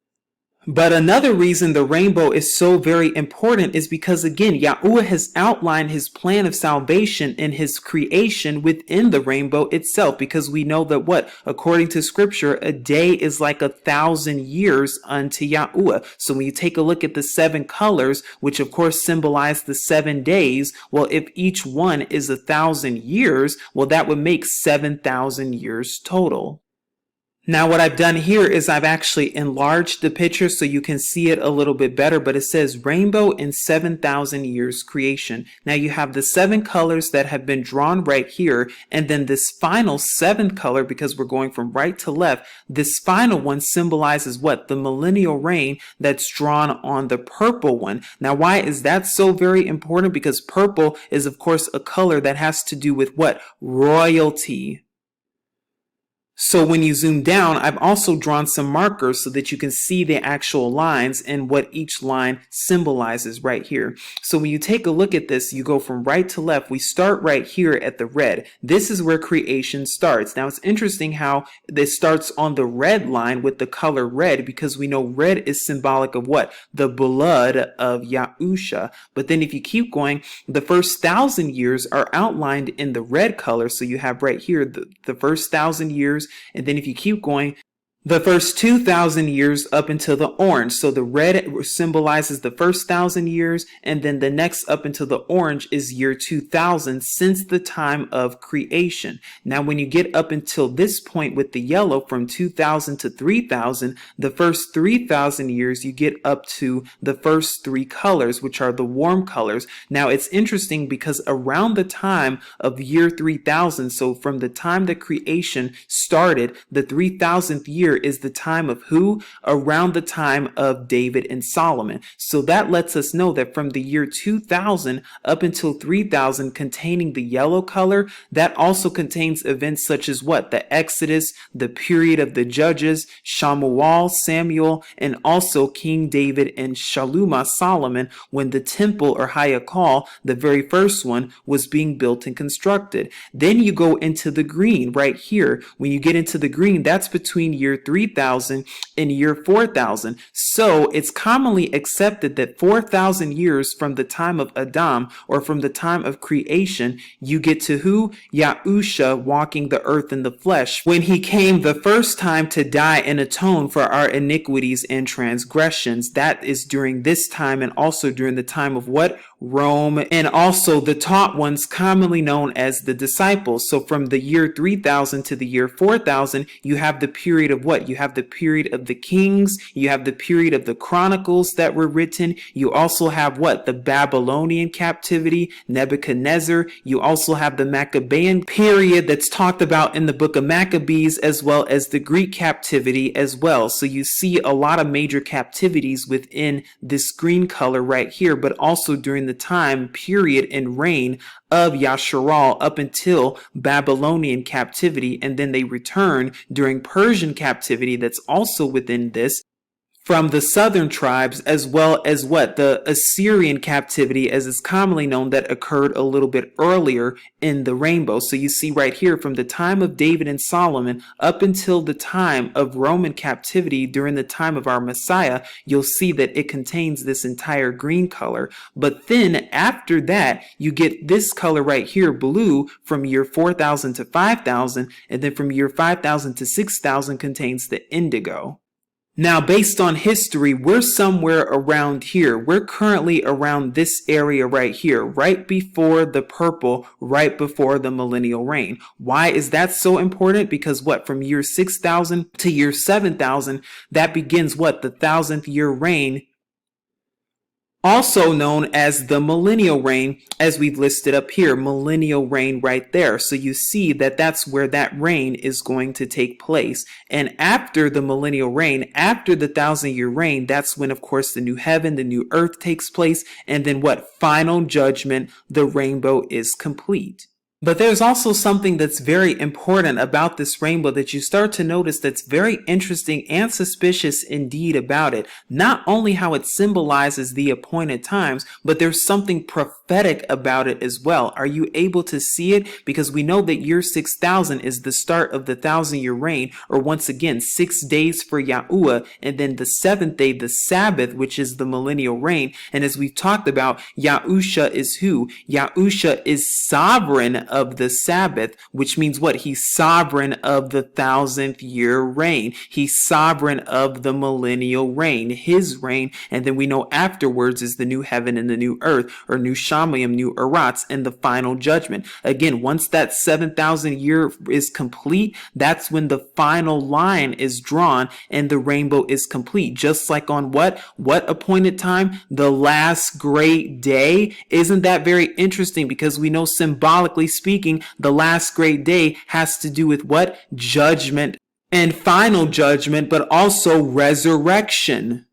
But another reason the rainbow is so very important is because, again, YAHUAH has outlined his plan of salvation and his creation within the rainbow itself, because we know that according to scripture, a day is like 1,000 years unto YAHUAH. So when you take a look at the 7 colors, which of course symbolize the 7 days, well, if each one is 1,000 years, well, that would make 7,000 years total. Now what I've done here is I've actually enlarged the picture so you can see it a little bit better, but it says rainbow in 7,000 years creation. Now you have the 7 colors that have been drawn right here, and then this final 7th color, because we're going from right to left, this final one symbolizes what? The millennial reign that's drawn on the purple one. Now why is that so very important? Because purple is of course a color that has to do with what? Royalty. So when you zoom down, I've also drawn some markers so that you can see the actual lines and what each line symbolizes right here. So when you take a look at this, you go from right to left. We start right here at the red. This is where creation starts. Now it's interesting how this starts on the red line with the color red, because we know red is symbolic of what? The blood of YAHUSHA. But then if you keep going, the first 1,000 years are outlined in the red color. So you have right here the first 1,000 years. And then if you keep going, the first 2,000 years up until the orange. So the red symbolizes the first 1,000 years, and then the next up until the orange is year 2000 since the time of creation. Now when you get up until this point with the yellow from 2000 to 3000, the first 3,000 years you get up to the first 3 colors, which are the warm colors. Now it's interesting because around the time of year 3000, so from the time that creation started, the 3000th year is the time of who? Around the time of David and Solomon. So that lets us know that from the year 2000 up until 3000, containing the yellow color, that also contains events such as what? The Exodus, the period of the Judges, Shamuel, Samuel, and also King David and Shaluma, Solomon, when the temple or Hayakal, the very first one, was being built and constructed. Then you go into the green right here. When you get into the green, that's between year 3000 and year 4000. So it's commonly accepted that 4,000 years from the time of Adam, or from the time of creation, you get to who? Yahusha walking the earth in the flesh, when he came the first time to die and atone for our iniquities and transgressions. That is during this time, and also during the time of what? Rome, and also the taught ones commonly known as the disciples. So from the year 3000 to the year 4000, you have the period of what? You have the period of the kings, you have the period of the chronicles that were written, you also have what? The Babylonian captivity, Nebuchadnezzar, you also have the Maccabean period that's talked about in the book of Maccabees, as well as the Greek captivity as well. So you see a lot of major captivities within this green color right here, but also during the time period and reign of Yasharal up until Babylonian captivity, and then they return during Persian captivity that's also within this, from the southern tribes, as well as what? The Assyrian captivity, as is commonly known, that occurred a little bit earlier in the rainbow. So you see right here, from the time of David and Solomon up until the time of Roman captivity during the time of our Messiah, you'll see that it contains this entire green color. But then after that, you get this color right here, blue, from year 4000 to 5000, and then from year 5000 to 6000 contains the indigo. Now, based on history, we're somewhere around here. We're currently around this area right here, right before the purple, right before the millennial reign. Why is that so important? Because what? From year 6000 to year 7000, that begins what? The 1000th year reign, also known as the millennial reign, as we've listed up here, millennial reign right there. So you see that that's where that reign is going to take place. And after the millennial reign, after the 1000-year reign, that's when, of course, the new heaven, the new earth takes place. And then what? Final judgment, the rainbow is complete. But there's also something that's very important about this rainbow that you start to notice that's very interesting and suspicious indeed about it. Not only how it symbolizes the appointed times, but there's something prophetic about it as well. Are you able to see it? Because we know that year 6000 is the start of the 1000-year reign, or once again, 6 days for YAHUAH, and then the 7th day, the Sabbath, which is the millennial reign. And as we've talked about, YAHUSHA is who? YAHUSHA is sovereign of the Sabbath, which means what? He's sovereign of the 1,000th year reign. He's sovereign of the millennial reign, his reign. And then we know afterwards is the new heaven and the new earth, or new Shamayim, new Eretz, and the final judgment. Again, once that 7,000 year is complete, that's when the final line is drawn and the rainbow is complete. Just like on what appointed time? The last great day. Isn't that very interesting? Because we know, symbolically speaking, the last great day has to do with what? Judgment and final judgment, but also resurrection.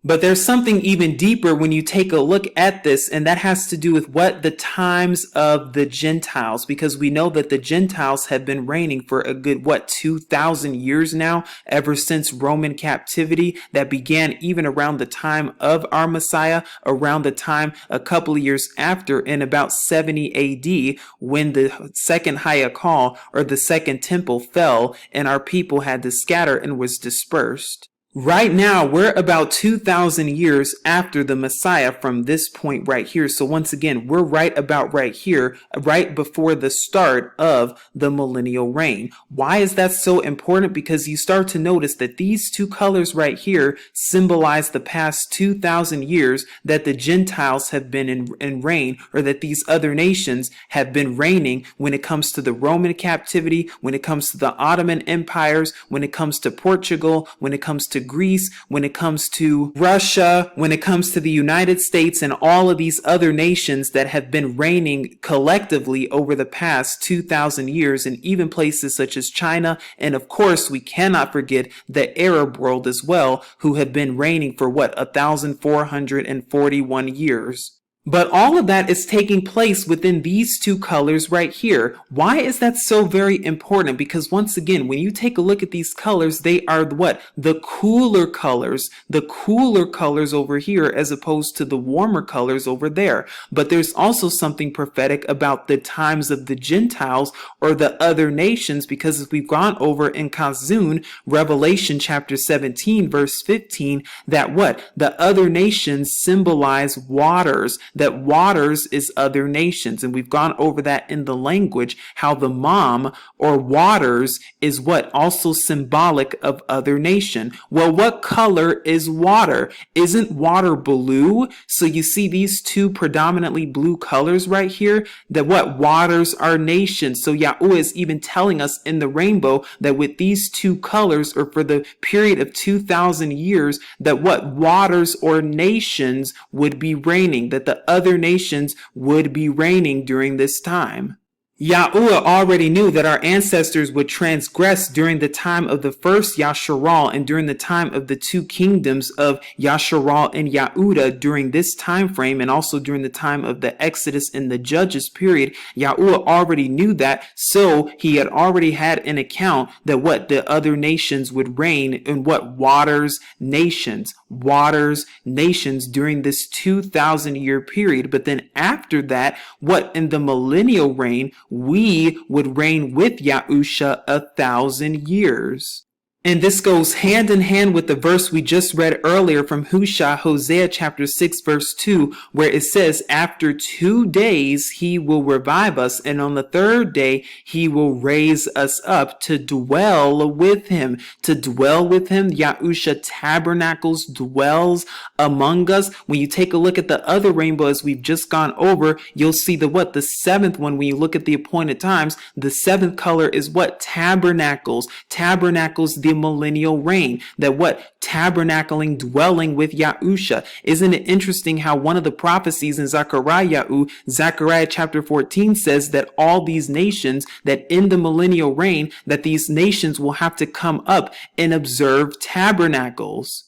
But there's something even deeper when you take a look at this, and that has to do with what? The times of the Gentiles, because we know that the Gentiles have been reigning for a good, 2,000 years now, ever since Roman captivity that began even around the time of our Messiah, around the time a couple of years after, in about 70 AD, when the second YAHUAH, or the second temple, fell and our people had to scatter and was dispersed. Right now, we're about 2,000 years after the Messiah from this point right here. So once again, we're right about right here, right before the start of the millennial reign. Why is that so important? Because you start to notice that these two colors right here symbolize the past 2,000 years that the Gentiles have been in reign, or that these other nations have been reigning when it comes to the Roman captivity, when it comes to the Ottoman empires, when it comes to Portugal, when it comes to Greece, when it comes to Russia, when it comes to the United States, and all of these other nations that have been reigning collectively over the past 2,000 years, and even places such as China. And of course, we cannot forget the Arab world as well, who have been reigning for 1,441 years. But all of that is taking place within these two colors right here. Why is that so very important? Because once again, when you take a look at these colors, they are what? The cooler colors. The cooler colors over here as opposed to the warmer colors over there. But there's also something prophetic about the times of the Gentiles, or the other nations, because as we've gone over in Kazun, Revelation chapter 17, verse 15, that what? The other nations symbolize waters. That waters is other nations. And we've gone over that in the language, how the mom, or waters, is what? Also symbolic of other nation. Well, what color is water? Isn't water blue? So you see these two predominantly blue colors right here, that what? Waters are nations. So Yahuwah is even telling us in the rainbow that with these two colors, or for the period of 2,000 years, that what? Waters or nations would be reigning, that the other nations would be reigning during this time. Yahuwah already knew that our ancestors would transgress during the time of the first Yasharal, and during the time of the two kingdoms of Yasharal and Yehudah during this time frame, and also during the time of the Exodus and the Judges period. Yahuwah already knew that, so he had already had an account that what? The other nations would reign in what? Waters, nations. Waters, nations during this 2,000 year period. But then after that, what? In the millennial reign, we would reign with Yahusha 1,000 years. And this goes hand in hand with the verse we just read earlier from Hosea chapter 6 verse 2, where it says, after 2 days he will revive us, and on the third day he will raise us up to dwell with him. To dwell with him, Yahusha tabernacles, dwells among us. When you take a look at the other rainbow as we've just gone over, you'll see the what? The seventh one, when you look at the appointed times, the seventh color is what? Tabernacles. Tabernacles, the millennial reign. That what? Tabernacling, dwelling with Yahusha. Isn't it interesting how one of the prophecies in Zechariah chapter 14 says that all these nations, that in the millennial reign, that these nations will have to come up and observe tabernacles.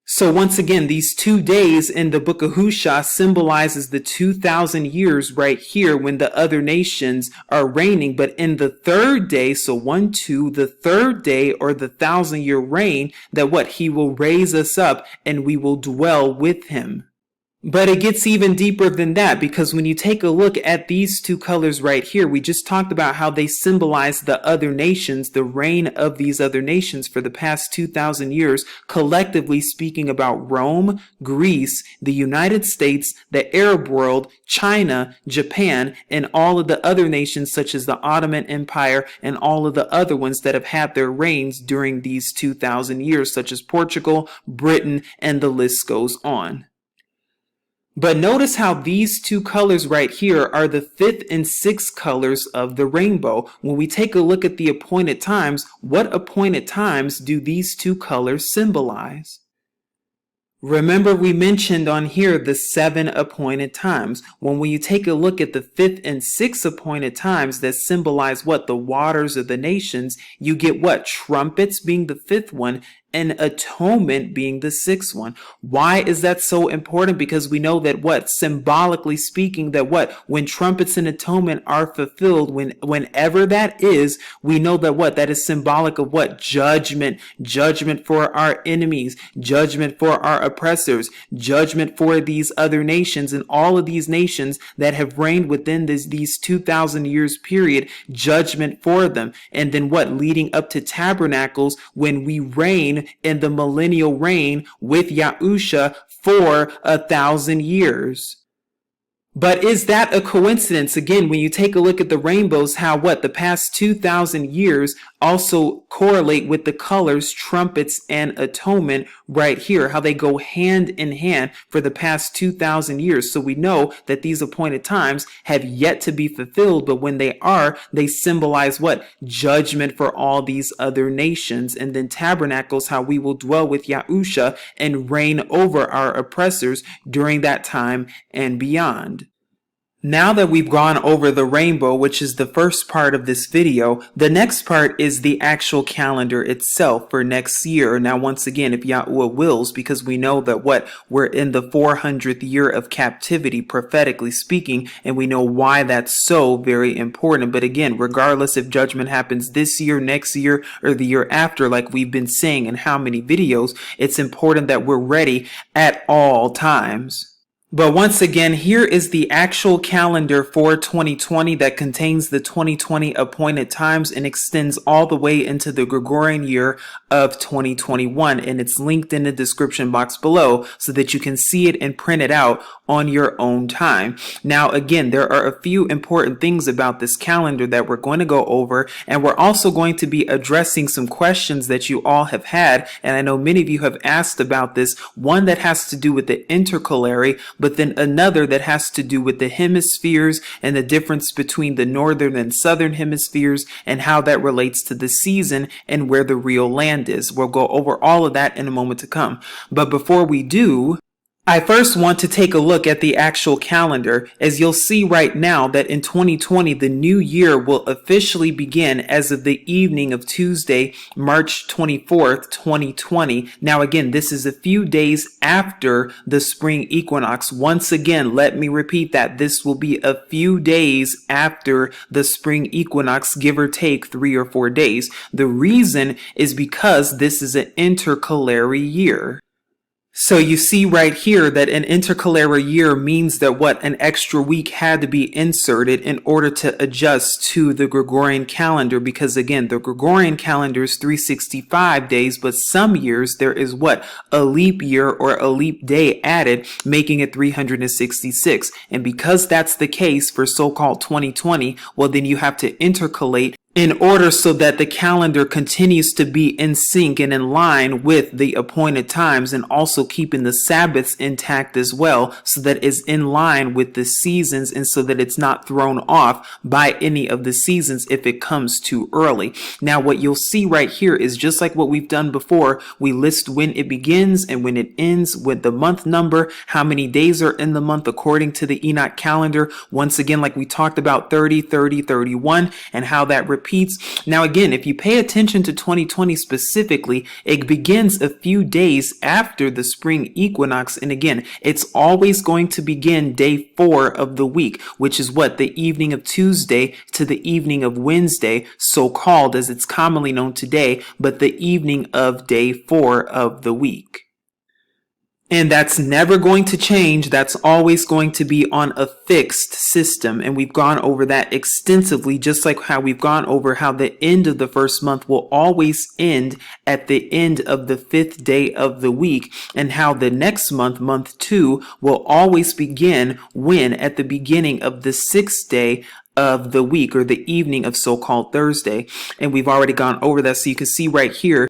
So once again, these 2 days in the book of Husha symbolizes the 2,000 years right here when the other nations are reigning. But in the third day, so 1, 2, the third day, or the 1,000 year reign, that what? He will raise us up and we will dwell with him. But it gets even deeper than that, because when you take a look at these two colors right here, we just talked about how they symbolize the other nations, the reign of these other nations for the past 2,000 years, collectively speaking about Rome, Greece, the United States, the Arab world, China, Japan, and all of the other nations such as the Ottoman Empire and all of the other ones that have had their reigns during these 2,000 years, such as Portugal, Britain, and the list goes on. But notice how these two colors right here are the fifth and sixth colors of the rainbow. When we take a look at the appointed times, what appointed times do these two colors symbolize? Remember, we mentioned on here the 7 appointed times. When you take a look at the 5th and 6th appointed times that symbolize what? The waters of the nations, you get what? Trumpets being the 5th one and atonement being the 6th one. Why is that so important? Because we know that what? Symbolically speaking, that what? When trumpets and atonement are fulfilled, whenever that is, we know that what? That is symbolic of what? Judgment. Judgment for our enemies. Judgment for our oppressors. Judgment for these other nations and all of these nations that have reigned within these 2,000 years period. Judgment for them. And then what? Leading up to tabernacles, when we reign in the millennial reign with YAHUSHA for 1,000 years. But is that a coincidence? Again, when you take a look at the rainbows, how what? The past 2,000 years also correlate with the colors trumpets and atonement right here, how they go hand in hand for the past 2,000 years. So we know that these appointed times have yet to be fulfilled, but when they are, they symbolize what? Judgment for all these other nations. And then tabernacles, how we will dwell with YAHUSHA and reign over our oppressors during that time and beyond. Now that we've gone over the rainbow, which is the first part of this video, the next part is the actual calendar itself for next year. Now, once again, if YAHUAH wills, because we know that what? We're in the 400th year of captivity, prophetically speaking, and we know why that's so very important. But again, regardless if judgment happens this year, next year, or the year after, like we've been saying in how many videos, it's important that we're ready at all times. But once again, here is the actual calendar for 2020 that contains the 2020 appointed times and extends all the way into the Gregorian year of 2021. And it's linked in the description box below so that you can see it and print it out on your own time. Now, again, there are a few important things about this calendar that we're going to go over, and we're also going to be addressing some questions that you all have had, and I know many of you have asked about this, one that has to do with the intercalary, but then another that has to do with the hemispheres and the difference between the northern and southern hemispheres and how that relates to the season and where the real land is. We'll go over all of that in a moment to come. But before we do, I first want to take a look at the actual calendar, as you'll see right now that in 2020, the new year will officially begin as of the evening of Tuesday, March 24th, 2020. Now, again, this is a few days after the spring equinox. Once again, let me repeat that. This will be a few days after the spring equinox, give or take 3 or 4 days. The reason is because this is an intercalary year. So you see right here that an intercalary year means that what? An extra week had to be inserted in order to adjust to the Gregorian calendar, because again, the Gregorian calendar is 365 days, but some years there is what? A leap year or a leap day added, making it 366. And because that's the case for so-called 2020, well, then you have to intercalate in order so that the calendar continues to be in sync and in line with the appointed times, and also keeping the Sabbaths intact as well, so that it's in line with the seasons and so that it's not thrown off by any of the seasons if it comes too early. Now, what you'll see right here is just like what we've done before. We list when it begins and when it ends with the month number, how many days are in the month according to the Enoch calendar. Once again, like we talked about 30, 30, 31, and how that repeats. Now again, if you pay attention to 2020 specifically, it begins a few days after the spring equinox, and again, it's always going to begin day 4 of the week, which is what? The evening of Tuesday to the evening of Wednesday, so called as it's commonly known today, but the evening of day 4 of the week. And that's never going to change. That's always going to be on a fixed system. And we've gone over that extensively, just like how we've gone over how the end of the first month will always end at the end of the 5th day of the week, and how the next month, month 2, will always begin when? At the beginning of the 6th day of the week, or the evening of so-called Thursday. And we've already gone over that. So you can see right here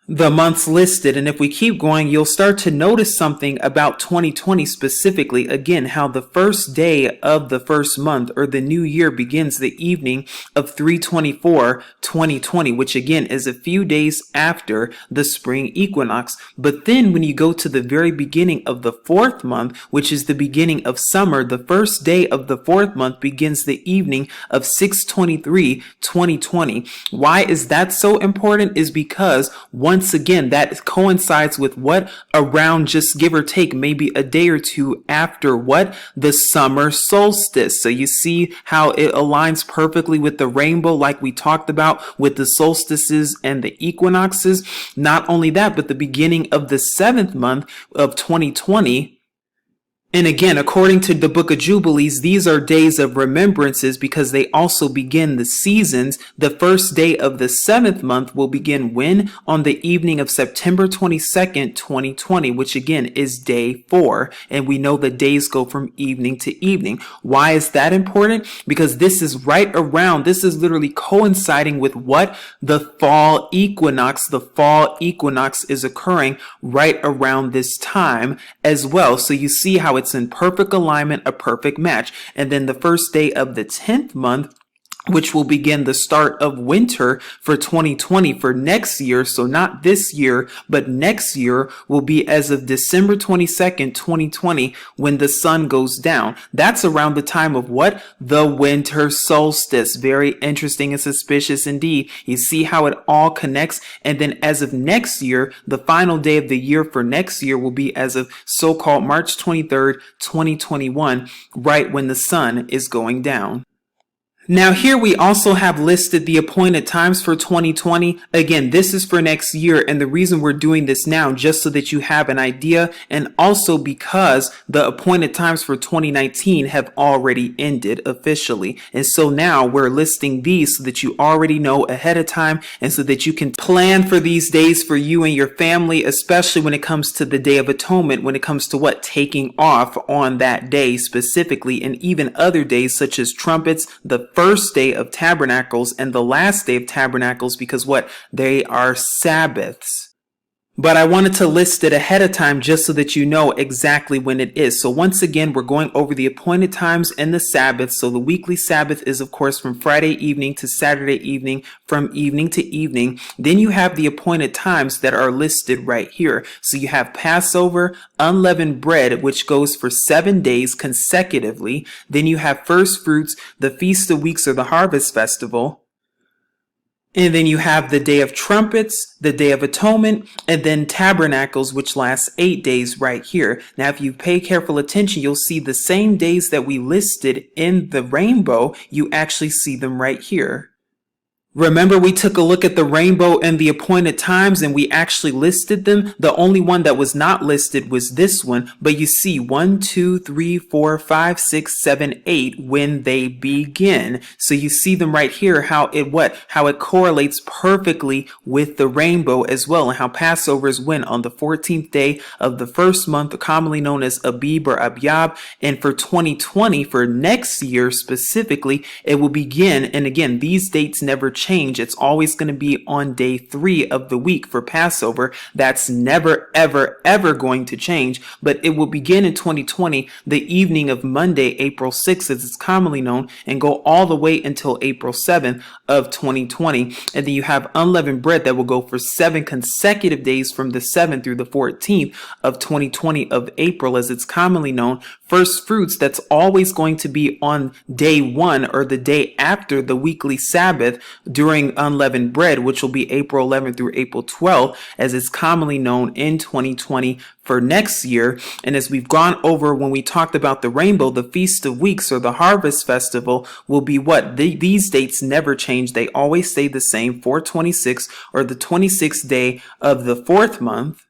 the months listed. And if we keep going, you'll start to notice something about 2020 specifically. Again, how the first day of the first month, or the new year, begins the evening of 3/24/2020, which again is a few days after the spring equinox. But then when you go to the very beginning of the 4th month, which is the beginning of summer, the first day of the 4th month begins the evening of 6/23/2020. Why is that so important? Is because once again, that coincides with what? Around, just give or take, maybe a day or two after what? The summer solstice. So you see how it aligns perfectly with the rainbow, like we talked about with the solstices and the equinoxes. Not only that, but the beginning of the 7th month of 2020. And again, according to the Book of Jubilees, these are days of remembrances because they also begin the seasons. The first day of the 7th month will begin when? On the evening of September 22nd, 2020, which again is day 4. And we know the days go from evening to evening. Why is that important? Because this is right around, this is literally coinciding with what? The fall equinox. The fall equinox is occurring right around this time as well. So you see how it's in perfect alignment, a perfect match. And then the first day of the 10th month, which will begin the start of winter for 2020 for next year. So not this year, but next year will be as of December 22nd, 2020, when the sun goes down. That's around the time of what? The winter solstice. Very interesting and suspicious indeed. You see how it all connects. And then as of next year, the final day of the year for next year will be as of so-called March 23rd, 2021, right when the sun is going down. Now here we also have listed the appointed times for 2020. Again, this is for next year, and the reason we're doing this now just so that you have an idea, and also because the appointed times for 2019 have already ended officially. And so now we're listing these so that you already know ahead of time, and so that you can plan for these days for you and your family, especially when it comes to the Day of Atonement, when it comes to what? Taking off on that day specifically, and even other days such as trumpets, the first day of tabernacles, and the last day of tabernacles, because what? They are Sabbaths. But I wanted to list it ahead of time just so that you know exactly when it is. So once again, we're going over the appointed times and the Sabbaths. So the weekly Sabbath is, of course, from Friday evening to Saturday evening, from evening to evening. Then you have the appointed times that are listed right here. So you have Passover, unleavened bread, which goes for 7 days consecutively. Then you have first fruits, the Feast of Weeks or the Harvest Festival. And then you have the Day of Trumpets, the Day of Atonement, and then Tabernacles, which lasts 8 days right here. Now, if you pay careful attention, you'll see the same days that we listed in the rainbow, you actually see them right here. Remember, we took a look at the rainbow and the appointed times, and we actually listed them. The only one that was not listed was this one, but you see 1, 2, 3, 4, 5, 6, 7, 8 when they begin. So you see them right here, how it correlates perfectly with the rainbow as well, and how Passover is when? On the 14th day of the first month, commonly known as Abib or Abyab. And for 2020, for next year specifically, it will begin, and again, these dates never change. It's always going to be on day 3 of the week for Passover. That's never, ever, ever going to change. But it will begin in 2020, the evening of Monday, April 6th, as it's commonly known, and go all the way until April 7th of 2020. And then you have unleavened bread that will go for 7 consecutive days from the 7th through the 14th of 2020 of April, as it's commonly known. First fruits, that's always going to be on day 1 or the day after the weekly Sabbath during unleavened bread, which will be April 11th through April 12th, as it's commonly known in 2020 for next year. And as we've gone over when we talked about the rainbow, the Feast of Weeks or the Harvest Festival will be what? These dates never change. They always stay the same, 4/26 or the 26th day of the 4th month.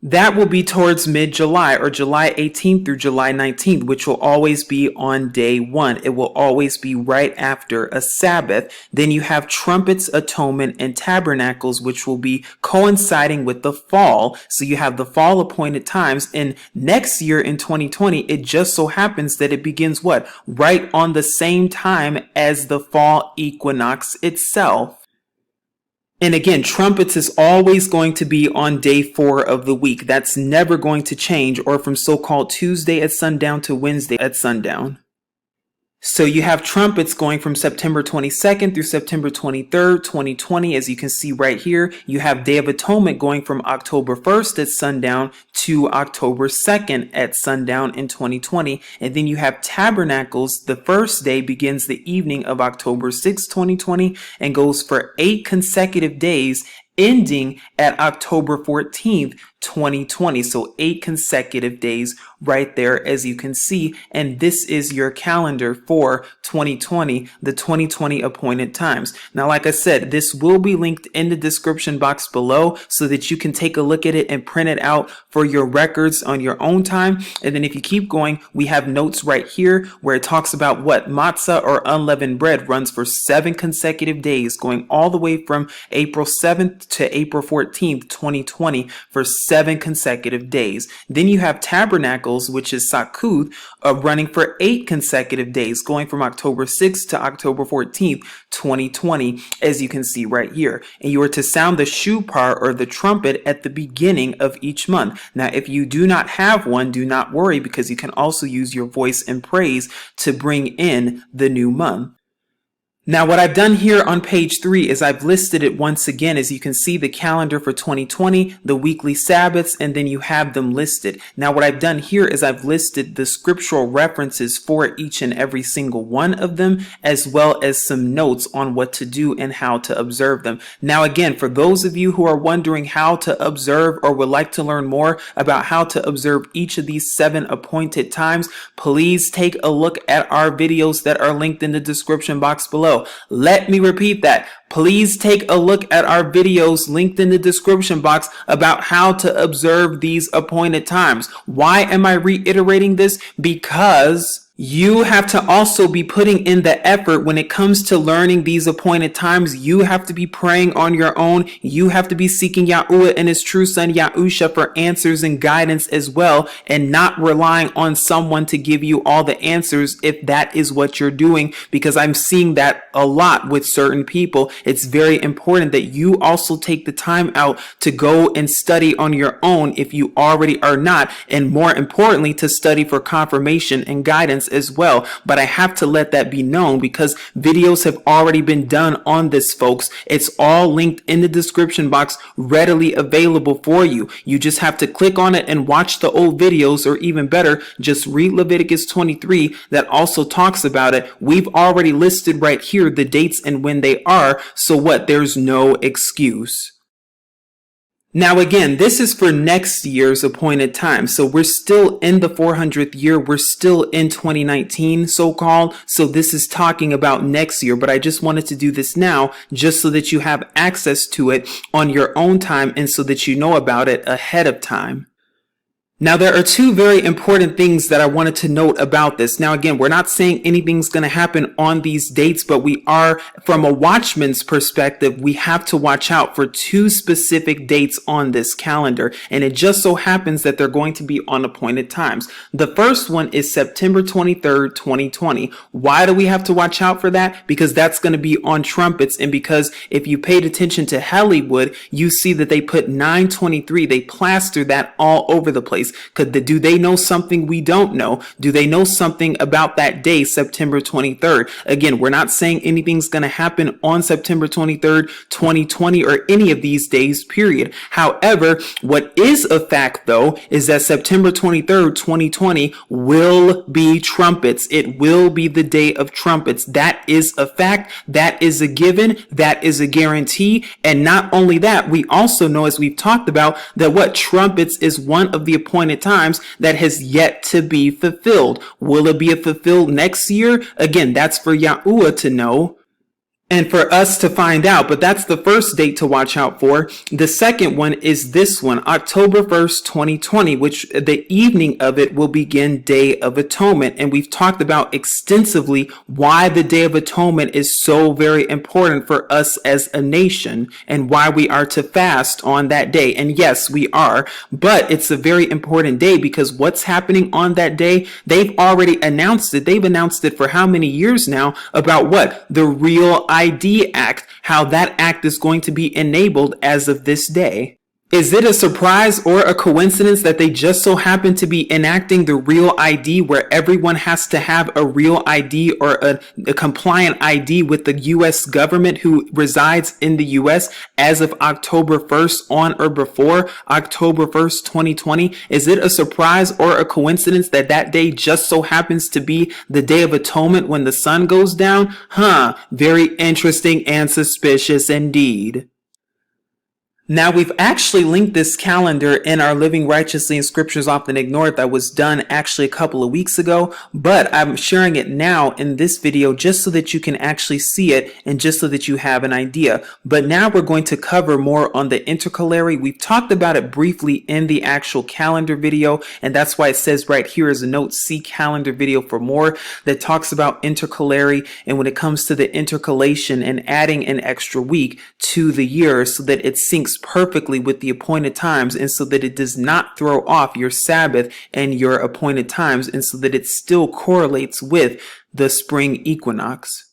That will be towards mid-July, or July 18th through July 19th, which will always be on day 1. It will always be right after a Sabbath. Then you have trumpets, atonement, and tabernacles, which will be coinciding with the fall. So you have the fall appointed times. And next year in 2020, it just so happens that it begins what? Right on the same time as the fall equinox itself. And again, trumpets is always going to be on day 4 of the week. That's never going to change, or from so-called Tuesday at sundown to Wednesday at sundown. So you have trumpets going from September 22nd through September 23rd, 2020, as you can see right here. You have Day of Atonement going from October 1st at sundown to October 2nd at sundown in 2020. And then you have Tabernacles. The first day begins the evening of October 6th, 2020, and goes for 8 consecutive days, ending at October 14th, 2020. So 8 consecutive days right there, as you can see. And this is your calendar for 2020, the 2020 appointed times. Now, like I said, this will be linked in the description box below so that you can take a look at it and print it out for your records on your own time. And then if you keep going, we have notes right here where it talks about what matzah or unleavened bread runs for 7 consecutive days, going all the way from April 7th to April 14th, 2020 for 7 consecutive days. Then you have Tabernacles, which is Sakuth, running for 8 consecutive days, going from October 6th to October 14th, 2020, as you can see right here. And you are to sound the shupar, or the trumpet, at the beginning of each month. Now, if you do not have one, do not worry, because you can also use your voice and praise to bring in the new month. Now, what I've done here on page 3 is I've listed it once again, as you can see, the calendar for 2020, the weekly Sabbaths, and then you have them listed. Now, what I've done here is I've listed the scriptural references for each and every single one of them, as well as some notes on what to do and how to observe them. Now, again, for those of you who are wondering how to observe or would like to learn more about how to observe each of these 7 appointed times, please take a look at our videos that are linked in the description box below. Let me repeat that. Please take a look at our videos linked in the description box about how to observe these appointed times. Why am I reiterating this? Because you have to also be putting in the effort when it comes to learning these appointed times. You have to be praying on your own. You have to be seeking YAHUAH and his true son YAHUSHA for answers and guidance as well, and not relying on someone to give you all the answers if that is what you're doing, because I'm seeing that a lot with certain people. It's very important that you also take the time out to go and study on your own if you already are not, and more importantly, to study for confirmation and guidance as well. But I have to let that be known, because videos have already been done on this, folks. It's all linked in the description box, readily available for you. You just have to click on it and watch the old videos, or even better, just read Leviticus 23 that also talks about it. We've already listed right here the dates and when they are, so what? There's no excuse. Now, again, this is for next year's appointed time. So we're still in the 400th year. We're still in 2019, so-called. So this is talking about next year. But I just wanted to do this now just so that you have access to it on your own time, and so that you know about it ahead of time. Now, there are 2 very important things that I wanted to note about this. Now, again, we're not saying anything's going to happen on these dates, but we are, from a watchman's perspective, we have to watch out for 2 specific dates on this calendar. And it just so happens that they're going to be on appointed times. The first one is September 23rd, 2020. Why do we have to watch out for that? Because that's going to be on trumpets. And because if you paid attention to Hollywood, you see that they put 9/23. They plaster that all over the place. Do they know something we don't know? Do they know something about that day, September 23rd? Again, we're not saying anything's going to happen on September 23rd, 2020, or any of these days, period. However, what is a fact, though, is that September 23rd, 2020 will be trumpets. It will be the day of trumpets. That is a fact. That is a given. That is a guarantee. And not only that, we also know, as we've talked about, that what trumpets is one of the appointed times that has yet to be fulfilled. Will it be fulfilled next year? Again, that's for YAHUAH to know. and for us to find out. But that's the first date to watch out for. The second one is this one, October 1st, 2020, which the evening of it will begin Day of Atonement. And we've talked about extensively why the Day of Atonement is so very important for us as a nation and why we are to fast on that day. And yes, we are, but it's a very important day because what's happening on that day, they've already announced it. They've announced it for how many years now about what? The Real ID Act, how that act is going to be enabled as of this day. Is it a surprise or a coincidence that they just so happen to be enacting the Real ID, where everyone has to have a real ID or a compliant ID with the U.S. government who resides in the U.S. as of October 1st on or before October 1st, 2020? Is it a surprise or a coincidence that that day just so happens to be the Day of Atonement when the sun goes down? Very interesting and suspicious indeed. Now, we've actually linked this calendar in our Living Righteously in Scriptures Often Ignored that was done actually a couple of weeks ago, but I'm sharing it now in this video just so that you can actually see it and just so that you have an idea. But now we're going to cover more on the intercalary. We've talked about it briefly in the actual calendar video, and that's why it says right here as a note, see calendar video for more, that talks about intercalary and when it comes to the intercalation and adding an extra week to the year so that it syncs perfectly with the appointed times and so that it does not throw off your Sabbath and your appointed times and so that it still correlates with the spring equinox.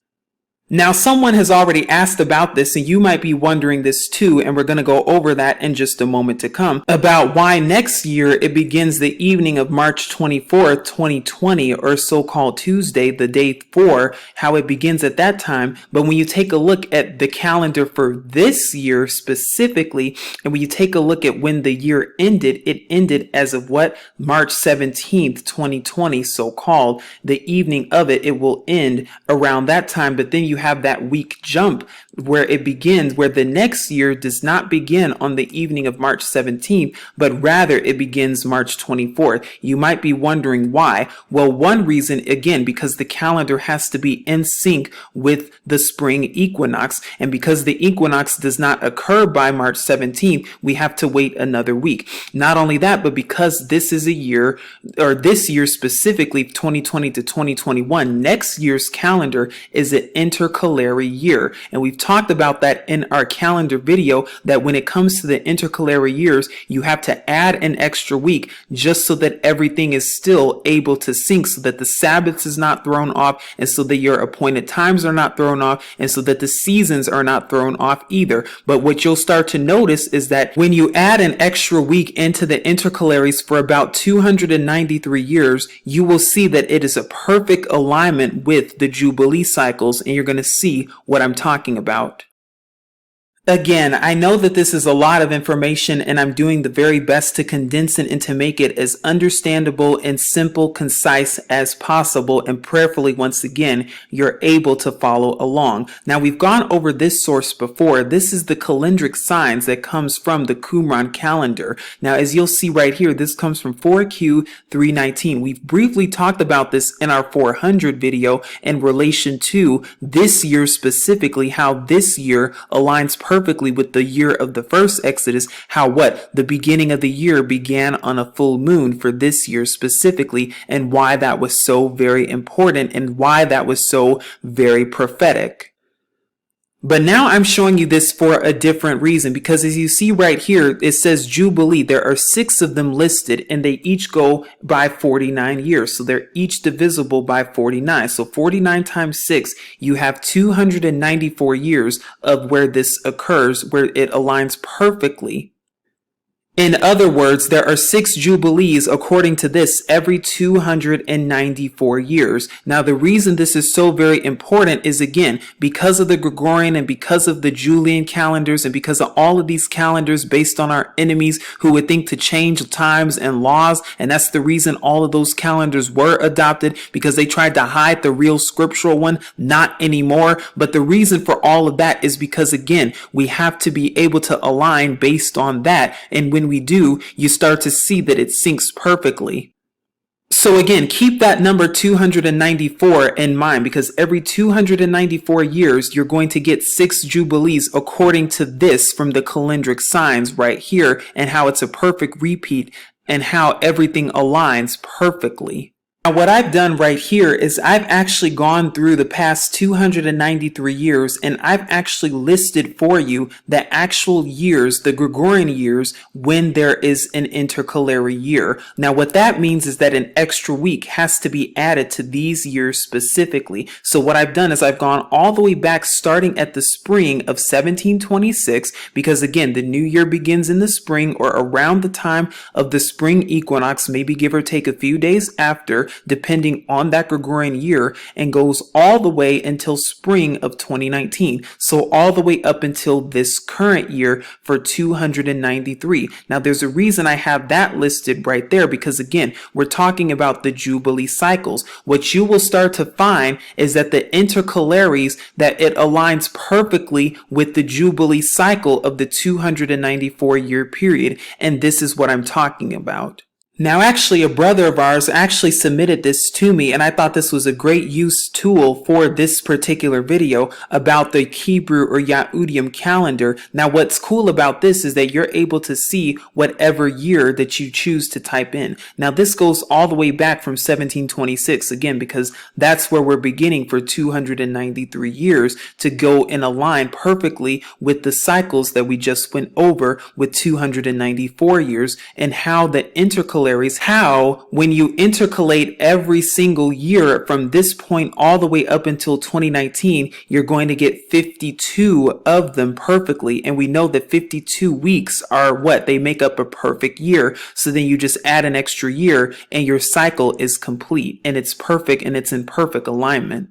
Now, someone has already asked about this, and you might be wondering this too, and we're going to go over that in just a moment to come, about why next year it begins the evening of March 24th, 2020, or so-called Tuesday, the day 4, how it begins at that time. But when you take a look at the calendar for this year specifically, and when you take a look at when the year ended, it ended as of what? March 17th, 2020, so-called. The evening of it, it will end around that time, but then you have that week jump where it begins, where the next year does not begin on the evening of March 17th, but rather it begins March 24th. You might be wondering why. Well, one reason, again, because the calendar has to be in sync with the spring equinox. And because the equinox does not occur by March 17th, we have to wait another week. Not only that, but because this is a year, or this year specifically, 2020 to 2021, next year's calendar is an intercalary year. And we've talked about that in our calendar video, that when it comes to the intercalary years, you have to add an extra week just so that everything is still able to sync, so that the Sabbaths is not thrown off, and so that your appointed times are not thrown off, and so that the seasons are not thrown off either. But what you'll start to notice is that when you add an extra week into the intercalaries for about 293 years, you will see that it is a perfect alignment with the Jubilee cycles, and you're going to see what I'm talking about. Again, I know that this is a lot of information and I'm doing the very best to condense it and to make it as understandable and simple, concise as possible. And prayerfully, once again, you're able to follow along. Now, we've gone over this source before. This is the calendric signs that comes from the Qumran calendar. Now, as you'll see right here, this comes from 4Q 319. We've briefly talked about this in our 400 video in relation to this year specifically, how this year aligns perfectly with the year of the first Exodus, how the beginning of the year began on a full moon for this year specifically, and why that was so very important and why that was so very prophetic. But now I'm showing you this for a different reason, because as you see right here, it says Jubilee. There are 6 of them listed and they each go by 49 years. So they're each divisible by 49. So 49 times 6, you have 294 years of where this occurs, where it aligns perfectly. In other words, there are 6 jubilees according to this every 294 years. Now, the reason this is so very important is, again, because of the Gregorian and because of the Julian calendars and because of all of these calendars based on our enemies who would think to change times and laws. And that's the reason all of those calendars were adopted, because they tried to hide the real scriptural one. Not anymore. But the reason for all of that is because, again, we have to be able to align based on that. And when we do, you start to see that it syncs perfectly. So again, keep that number 294 in mind, because every 294 years, you're going to get 6 jubilees according to this from the calendric signs right here, and how it's a perfect repeat and how everything aligns perfectly. Now, what I've done right here is I've actually gone through the past 293 years, and I've actually listed for you the actual years, the Gregorian years, when there is an intercalary year. Now, what that means is that an extra week has to be added to these years specifically. So what I've done is I've gone all the way back starting at the spring of 1726, because again, the new year begins in the spring or around the time of the spring equinox, maybe give or take a few days after, depending on that Gregorian year, and goes all the way until spring of 2019. So all the way up until this current year for 293. Now there's a reason I have that listed right there, because again, we're talking about the Jubilee cycles. What you will start to find is that the intercalaries, that it aligns perfectly with the Jubilee cycle of the 294 year period. And this is what I'm talking about. Now, actually, a brother of ours actually submitted this to me, and I thought this was a great use tool for this particular video about the Hebrew or Yahudim calendar. Now, what's cool about this is that you're able to see whatever year that you choose to type in. Now, this goes all the way back from 1726, again, because that's where we're beginning for 293 years to go and align perfectly with the cycles that we just went over with 294 years, and how the intercalary, how when you intercalate every single year from this point all the way up until 2019, you're going to get 52 of them perfectly. And we know that 52 weeks are what? They make up a perfect year. So then you just add an extra year and your cycle is complete, and it's perfect, and it's in perfect alignment.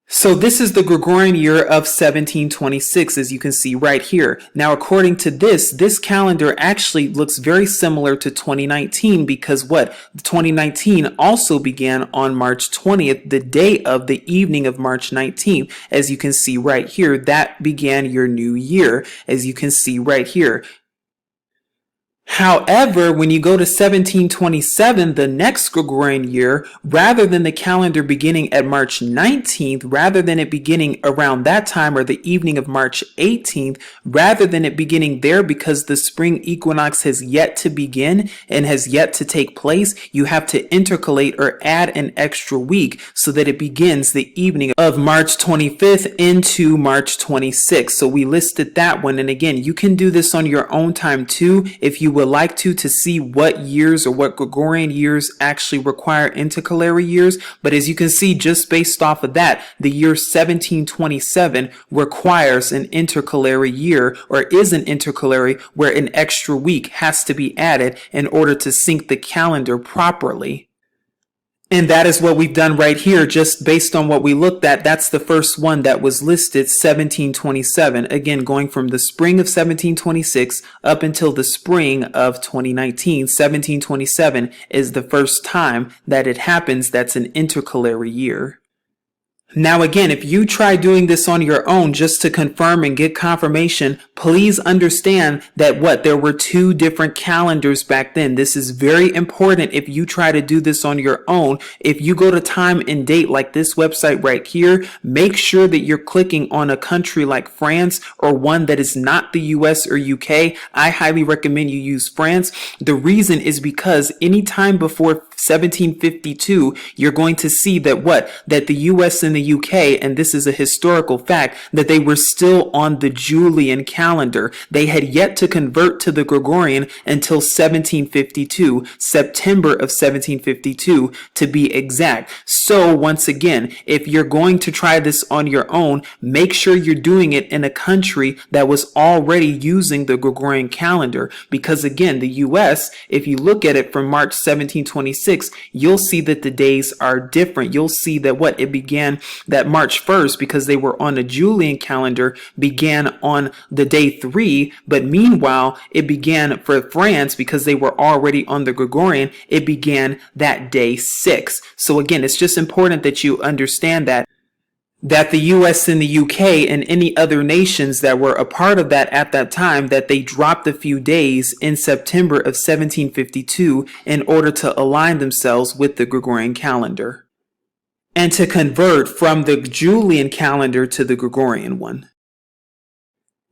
So this is the Gregorian year of 1726, as you can see right here. Now, according to this calendar actually looks very similar to 2019, because what? 2019 also began on March 20th, the day of the evening of March 19th. As you can see right here, that began your new year, as you can see right here. However, when you go to 1727, the next Gregorian year, rather than the calendar beginning at March 19th, rather than it beginning around that time or the evening of March 18th, rather than it beginning there because the spring equinox has yet to begin and has yet to take place, you have to intercalate or add an extra week so that it begins the evening of March 25th into March 26th. So we listed that one. And again, you can do this on your own time too, if you would like to see what years or what Gregorian years actually require intercalary years. But as you can see, just based off of that, the year 1727 requires an intercalary year, or is an intercalary, where an extra week has to be added in order to sync the calendar properly. And that is what we've done right here, just based on what we looked at. That's the first one that was listed, 1727. Again, going from the spring of 1726 up until the spring of 2019. 1727 is the first time that it happens. That's an intercalary year. Now again, if you try doing this on your own just to confirm and get confirmation, please understand that there were two different calendars back then. This is very important if you try to do this on your own. If you go to time and date like this website right here, make sure that you're clicking on a country like France or one that is not the US or UK. I highly recommend you use France. The reason is because anytime before 1752, you're going to see that that the US and the UK, and this is a historical fact, that they were still on the Julian calendar. They had yet to convert to the Gregorian until 1752, September of 1752 to be exact. So once again, if you're going to try this on your own, make sure you're doing it in a country that was already using the Gregorian calendar, because again, the US, if you look at it from March 1726, you'll see that the days are different. You'll see that it began that March 1st, because they were on a Julian calendar, began on the day 3. But meanwhile, it began for France, because they were already on the Gregorian, it began that day 6. So again, it's just important that you understand that. that the US and the UK and any other nations that were a part of that at that time, that they dropped a few days in September of 1752 in order to align themselves with the Gregorian calendar and to convert from the Julian calendar to the Gregorian one.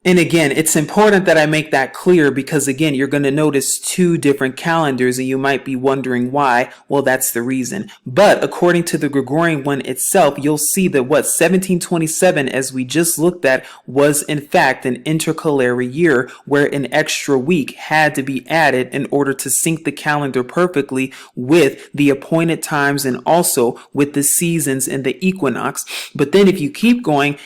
And again, it's important that I make that clear because again, you're going to notice two different calendars and you might be wondering why. Well, that's the reason. But according to the Gregorian one itself, you'll see that what 1727, as we just looked at, was in fact an intercalary year where an extra week had to be added in order to sync the calendar perfectly with the appointed times and also with the seasons and the equinox. But then if you keep going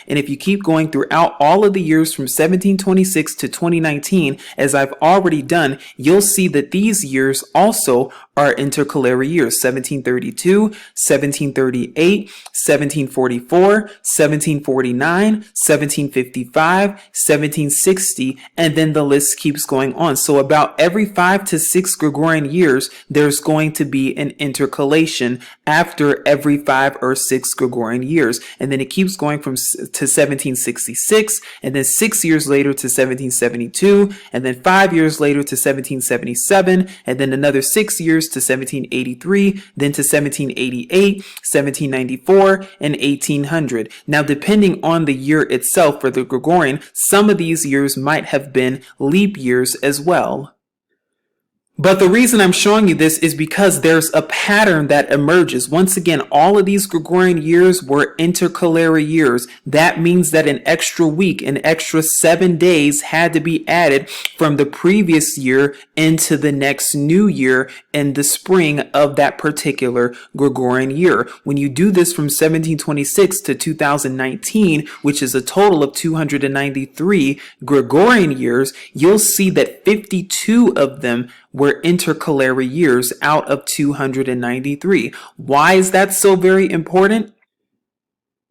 throughout all of the years from 1726 to 2019, as I've already done, you'll see that these years also are intercalary years: 1732, 1738, 1744, 1749, 1755, 1760, and then the list keeps going on. So about every 5 to 6 Gregorian years, there's going to be an intercalation after every 5 or 6 Gregorian years. And then it keeps going to 1766, and then 6 years later to 1772, and then 5 years later to 1777, and then another 6 years to 1783, then to 1788, 1794, and 1800. Now, depending on the year itself for the Gregorian, some of these years might have been leap years as well. But the reason I'm showing you this is because there's a pattern that emerges. Once again, all of these Gregorian years were intercalary years. That means that an extra week, an extra 7 days had to be added from the previous year into the next new year in the spring of that particular Gregorian year. When you do this from 1726 to 2019, which is a total of 293 Gregorian years, you'll see that 52 of them were intercalary years out of 293. Why is that so very important?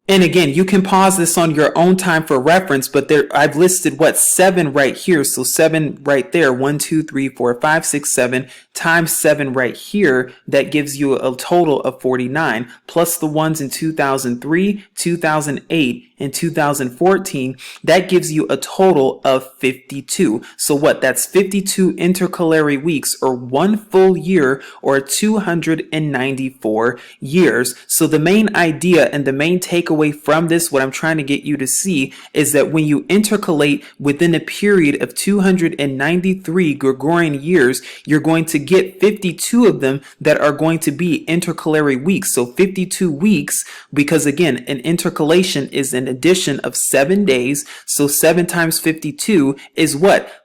And again, you can pause this on your own time for reference, but I've listed 7 right here. So 7 right there, 1, 2, 3, 4, 5, 6, 7 times 7 right here. That gives you a total of 49, plus the ones in 2003, 2008, and 2014. That gives you a total of 52. So that's 52 intercalary weeks, or 1 full year, or 294 years. So the main idea and the main takeaway from this, what I'm trying to get you to see, is that when you intercalate within a period of 293 Gregorian years, you're going to get 52 of them that are going to be intercalary weeks. So 52 weeks, because again, an intercalation is an addition of 7 days. So 7 times 52 is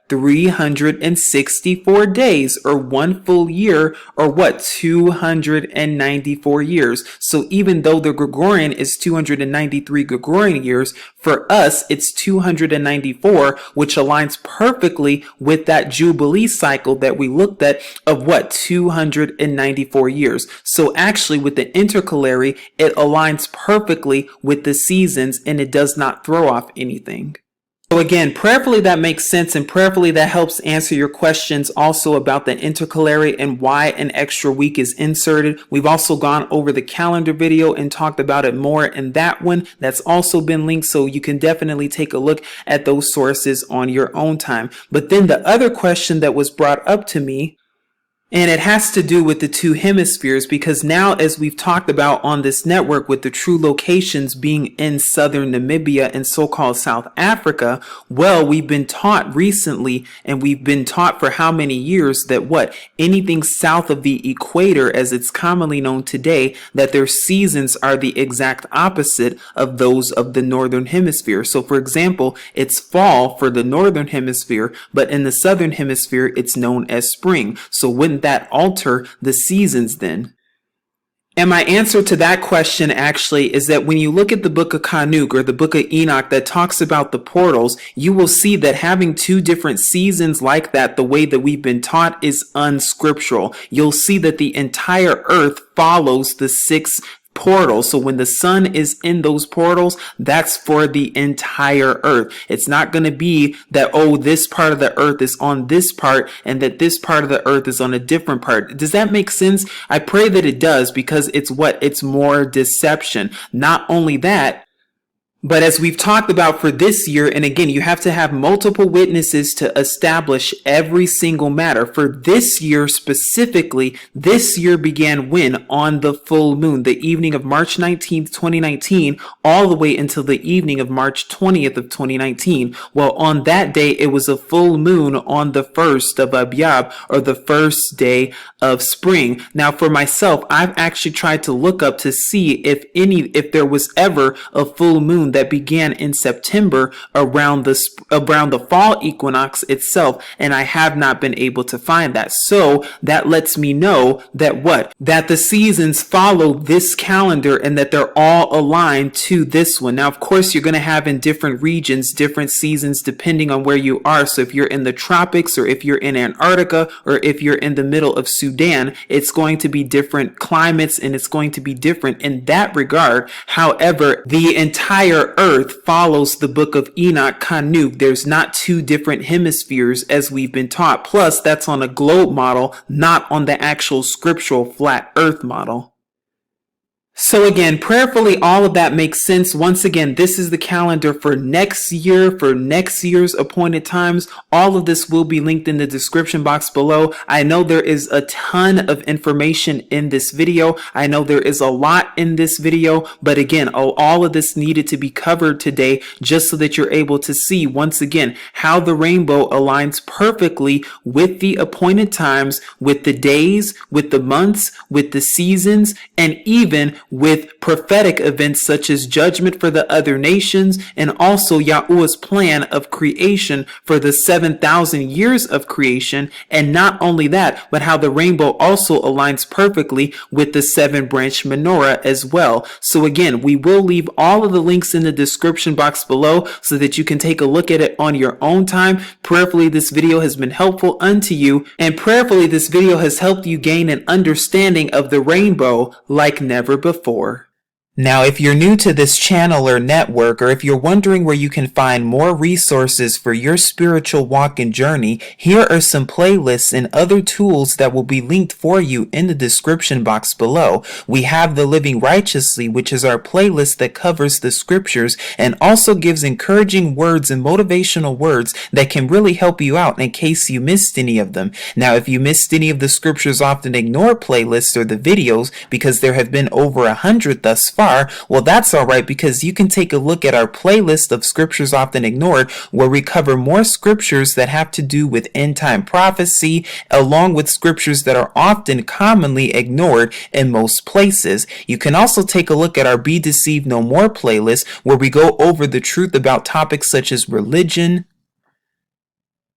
364 days, or 1 full year, or 294 years. So even though the Gregorian is 293 Gregorian years, for us it's 294, which aligns perfectly with that Jubilee cycle that we looked at of 294 years. So actually with the intercalary, it aligns perfectly with the seasons and it does not throw off anything. So again, prayerfully that makes sense, and prayerfully that helps answer your questions also about the intercalary and why an extra week is inserted. We've also gone over the calendar video and talked about it more in that one. That's also been linked, so you can definitely take a look at those sources on your own time. But then the other question that was brought up to me, and it has to do with the 2 hemispheres, because now, as we've talked about on this network, with the true locations being in southern Namibia and so-called South Africa, well, we've been taught recently, and we've been taught for how many years, that anything south of the equator, as it's commonly known today, that their seasons are the exact opposite of those of the northern hemisphere. So for example, it's fall for the northern hemisphere, but in the southern hemisphere, it's known as spring. So wouldn't that alter the seasons then? And my answer to that question actually is that when you look at the book of Kanuk, or the book of Enoch, that talks about the portals, you will see that having 2 different seasons like that, the way that we've been taught, is unscriptural. You'll see that the entire earth follows the 6 portals. So when the sun is in those portals, that's for the entire earth. It's not going to be that, this part of the earth is on this part and that this part of the earth is on a different part. Does that make sense? I pray that it does, because it's more deception. Not only that, But as we've talked about for this year, and again, you have to have multiple witnesses to establish every single matter. For this year specifically, this year began when? On the full moon, the evening of March 19th, 2019, all the way until the evening of March 20th of 2019. Well, on that day, it was a full moon on the 1st of Abyab, or the first day of spring. Now, for myself, I've actually tried to look up to see if there was ever a full moon that began in September around the fall equinox itself, and I have not been able to find that. So that lets me know that the seasons follow this calendar and that they're all aligned to this one. Now, of course, you're going to have in different regions different seasons depending on where you are. So if you're in the tropics, or if you're in Antarctica, or if you're in the middle of Sudan, it's going to be different climates and it's going to be different in that regard. However, the entire Earth follows the book of Enoch Kanuk. There's not two different hemispheres as we've been taught. Plus, that's on a globe model, not on the actual scriptural flat Earth model. So again, prayerfully, all of that makes sense. Once again, this is the calendar for next year, for next year's appointed times. All of this will be linked in the description box below. I know there is a ton of information in this video. I know there is a lot in this video, but again, all of this needed to be covered today just so that you're able to see, once again, how the rainbow aligns perfectly with the appointed times, with the days, with the months, with the seasons, and even with prophetic events such as judgment for the other nations, and also Yahuwah's plan of creation for the 7,000 years of creation. And not only that, but how the rainbow also aligns perfectly with the 7-branch menorah as well. So again, we will leave all of the links in the description box below so that you can take a look at it on your own time. Prayerfully, this video has been helpful unto you, and prayerfully, this video has helped you gain an understanding of the rainbow like never before. Now, if you're new to this channel or network, or if you're wondering where you can find more resources for your spiritual walk and journey, here are some playlists and other tools that will be linked for you in the description box below. We have the Living Righteously, which is our playlist that covers the scriptures and also gives encouraging words and motivational words that can really help you out in case you missed any of them. Now, if you missed any of the Scriptures Often Ignored playlists or the videos, because there have been over 100 thus far, well, that's alright, because you can take a look at our playlist of Scriptures Often Ignored, where we cover more scriptures that have to do with end-time prophecy, along with scriptures that are often commonly ignored in most places. You can also take a look at our Be Deceived No More playlist, where we go over the truth about topics such as religion,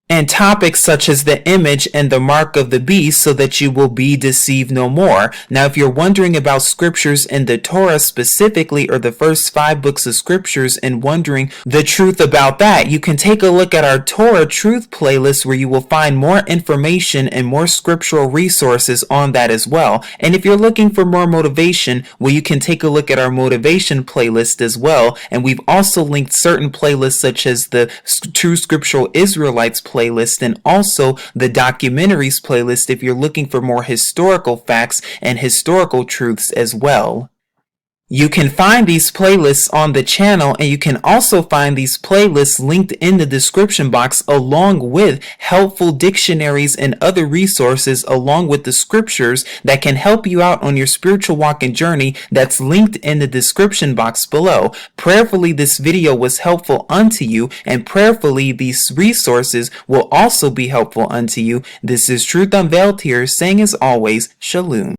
and topics such as the image and the mark of the beast, so that you will be deceived no more. Now, if you're wondering about scriptures in the Torah specifically, or the first 5 books of scriptures, and wondering the truth about that, you can take a look at our Torah Truth playlist, where you will find more information and more scriptural resources on that as well. And if you're looking for more motivation, well, you can take a look at our motivation playlist as well. And we've also linked certain playlists such as the True Scriptural Israelites playlist, and also the documentaries playlist if you're looking for more historical facts and historical truths as well. You can find these playlists on the channel, and you can also find these playlists linked in the description box, along with helpful dictionaries and other resources, along with the scriptures that can help you out on your spiritual walk and journey. That's linked in the description box below. Prayerfully, this video was helpful unto you, and prayerfully, these resources will also be helpful unto you. This is Truth Unveiled here, saying as always, Shalom.